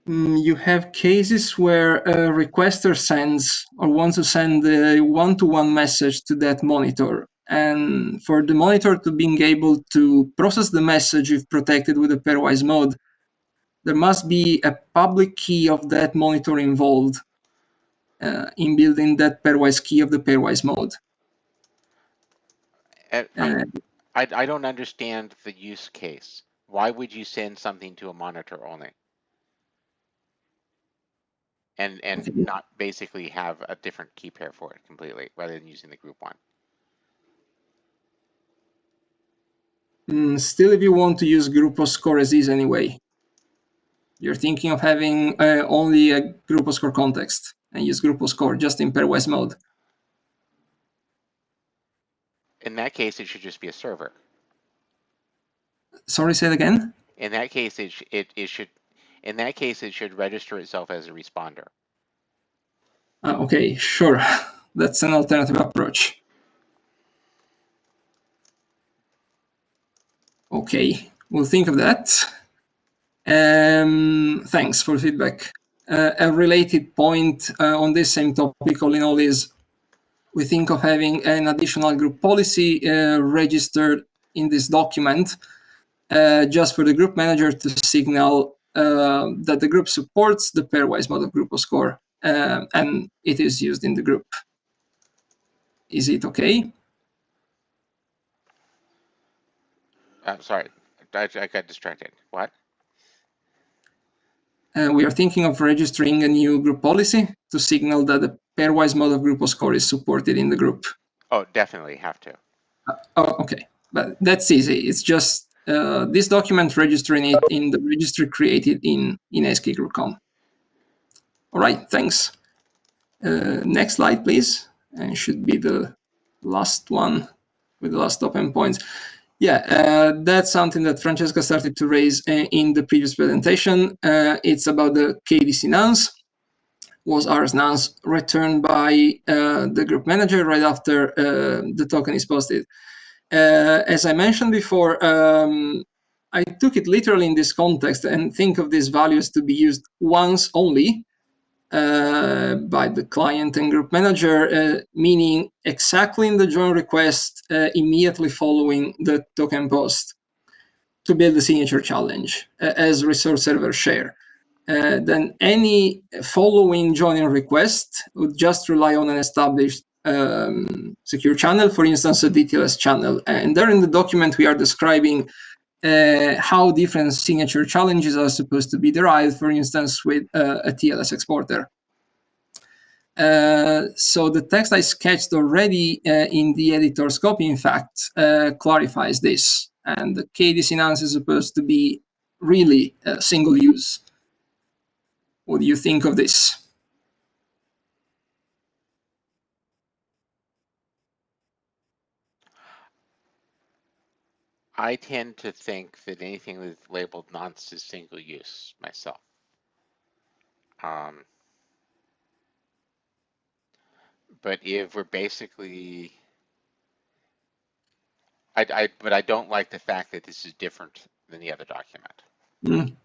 You have cases where a requester sends or wants to send a one-to-one message to that monitor. And for the monitor to being able to process the message if protected with a pairwise mode, there must be a public key of that monitor involved in building that pairwise key of the pairwise mode. I don't understand the use case. Why would you send something to a monitor only? And not basically have a different key pair for it completely, rather than using the group one. Still, if you want to use GruppoScore as is anyway, you're thinking of having only a GruppoScore context and use GruppoScore just in pairwise mode. In that case, it should just be a server. Sorry, say it again. In that case, it should. In that case, it should register itself as a responder. Okay, sure. That's an alternative approach. Okay, we'll think of that. Thanks for feedback. A related point on this same topic, all in all, is we think of having an additional group policy registered in this document just for the group manager to signal that the group supports the pairwise mode of GruppoScore and it is used in the group. Is it okay? Sorry, I got distracted. What? we are thinking of registering a new group policy to signal that the pairwise mode of group score is supported in the group. Oh, definitely have to. Oh, okay, but that's easy. It's just this document registering it in the registry created in ASCII-group.com. All right, thanks. Next slide, please. And it should be the last one with the last open points. Yeah, that's something that Francesca started to raise in the previous presentation. It's about the KDC nonce. Was ours nonce returned by the group manager right after the token is posted? As I mentioned before, I took it literally in this context and think of these values to be used once only by the client and group manager, meaning exactly in the join request immediately following the token post to build the signature challenge as resource server share. Then any following joining request would just rely on an established secure channel, for instance, a DTLS channel. And there in the document, we are describing how different signature challenges are supposed to be derived, for instance, with a TLS exporter. So the text I sketched already in the editor scope, in fact, clarifies this. And the KDC nonce is supposed to be really single use. What do you think of this? I tend to think that anything that's labeled nonce is single use myself. But if we're basically, but I don't like the fact that this is different than the other document. Mm.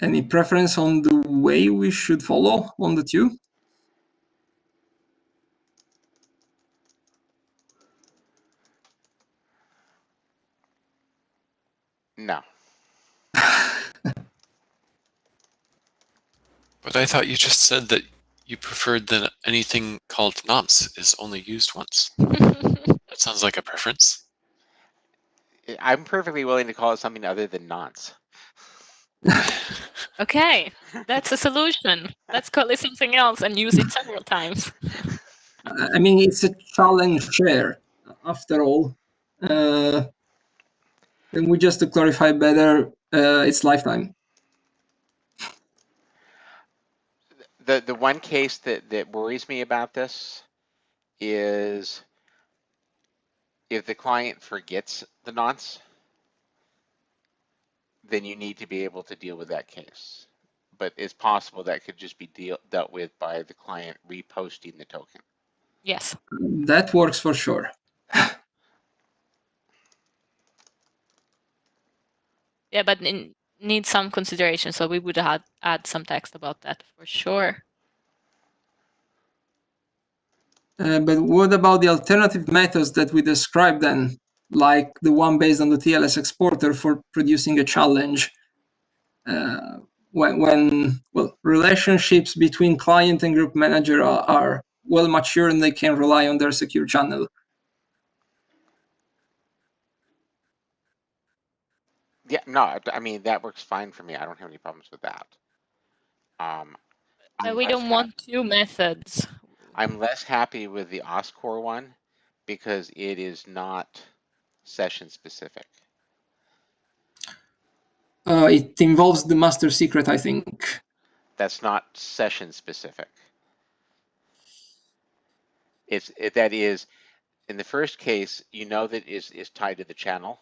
Any preference on the way we should follow on the two? No. But I thought you just said that you preferred that anything called nonce is only used once. That sounds like a preference. I'm perfectly willing to call it something other than nonce. Okay, that's a solution. Let's call it something else and use it several times. I mean, it's a challenge share, after all. And we just to clarify better, it's lifetime. The one case that worries me about this is if the client forgets the nonce, then you need to be able to deal with that case. But it's possible that could just be dealt with by the client reposting the token. Yes. That works for sure. Yeah, but it needs some consideration, so we would add some text about that for sure. But what about the alternative methods that we described then, like the one based on the TLS exporter for producing a challenge? When relationships between client and group manager are well mature and they can rely on their secure channel. Yeah, no, I mean, that works fine for me. I don't have any problems with that. We don't want two methods. I'm less happy with the OSCORE one because it is not session specific. It involves the master secret, I think. That's not session specific. That is, in the first case, you know that is tied to the channel.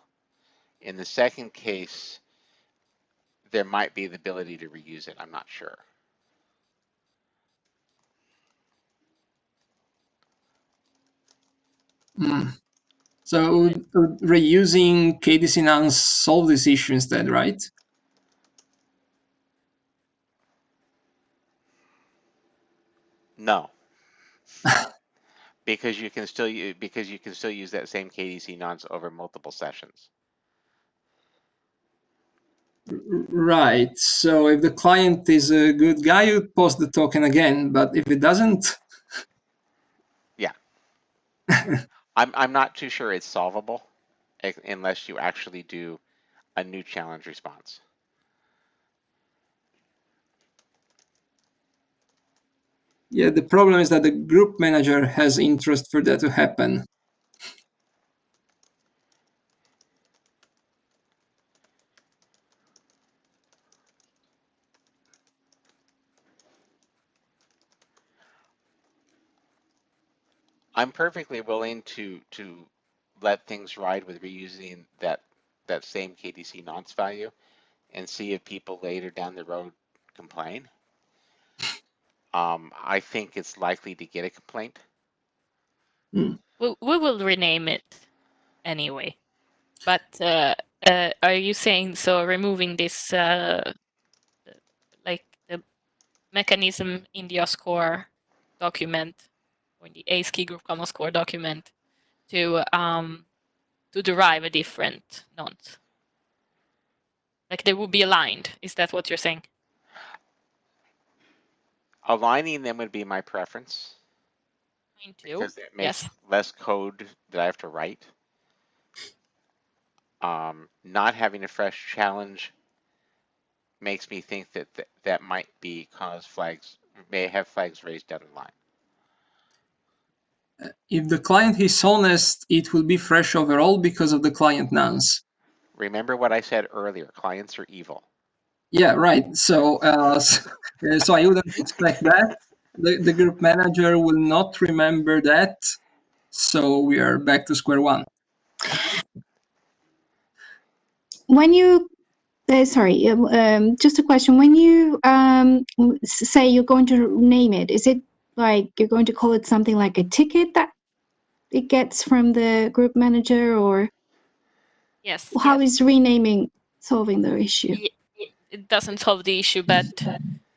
In the second case, there might be the ability to reuse it. I'm not sure. So reusing KDC nonce solve this issue instead, right? No. because you can still use that same KDC nonce over multiple sessions. Right. So if the client is a good guy, you post the token again. But if it doesn't, yeah, I'm not too sure it's solvable unless you actually do a new challenge response. Yeah, the problem is that the group manager has interest for that to happen. I'm perfectly willing to let things ride with reusing that same KDC nonce value and see if people later down the road complain. I think it's likely to get a complaint. Mm. We will rename it anyway. But are you saying so removing this like the mechanism in the OSCORE document or in the ACE key group common score document to derive a different nonce? Like they would be aligned. Is that what you're saying? Aligning them would be my preference Mine too. because it makes Yes. less code that I have to write. Not having a fresh challenge makes me think that that might be cause flags, may have flags raised down the line. If the client is honest, it will be fresh overall because of the client nonce. Remember what I said earlier, clients are evil. Yeah, right. So, so I wouldn't expect that. The group manager will not remember that. So we are back to square one. When you sorry, just a question. When you say you're going to name it, is it like you're going to call it something like a ticket that it gets from the group manager, or Yes. how is renaming solving the issue? It doesn't solve the issue, but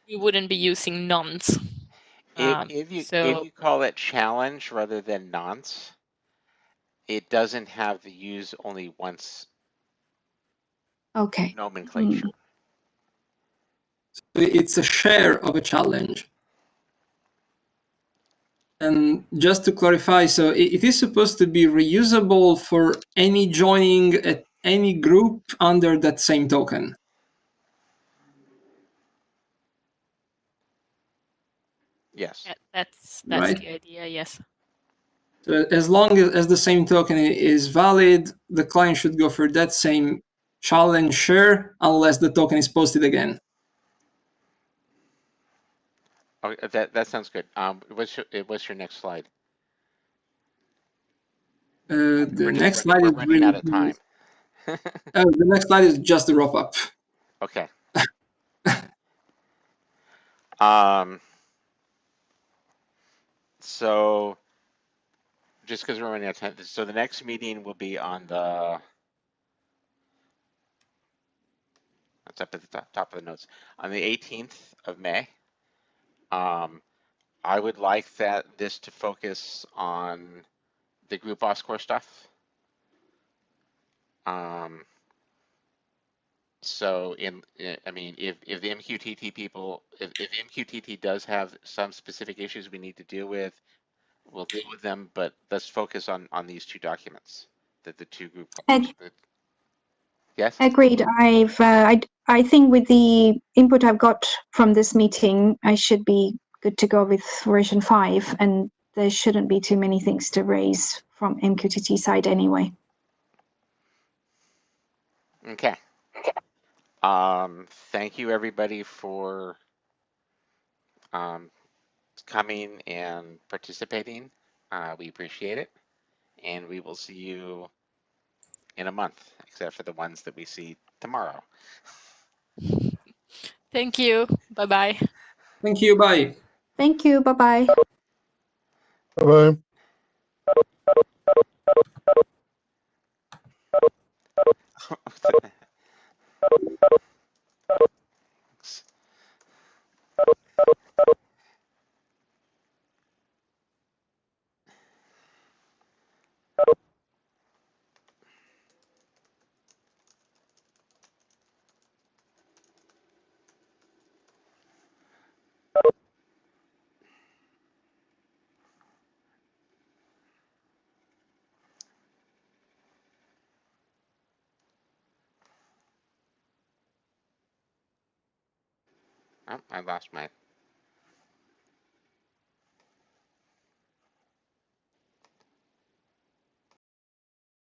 you wouldn't be using nonce. If you call it challenge rather than nonce, it doesn't have the use only once nomenclature. It's a share of a challenge. And just to clarify, so it is supposed to be reusable for any joining at any group under that same token. Yes. That's Right. the idea, yes. So as long as the same token is valid, the client should go for that same challenge share unless the token is posted again. Oh, that sounds good. What's your next slide? The next slide is running out of time. the next slide is just the wrap up. Okay. So just because we're running out of time, so the next meeting will be on the, that's up at the top of the notes, on the 18th of May. I would like this to focus on the group OSCORE stuff. So I mean, if the MQTT people, if MQTT does have some specific issues we need to deal with, we'll deal with them. But let's focus on these two documents, that the two group. Yes. Agreed. I think with the input I've got from this meeting, I should be good to go with version 5, and there shouldn't be too many things to raise from MQTT side anyway. Okay. Thank you everybody for coming and participating. We appreciate it, and we will see you in a month, except for the ones that we see tomorrow. Thank you. Bye-bye. Thank you. Bye. Thank you. Bye-bye. Bye-bye. Oh, I lost my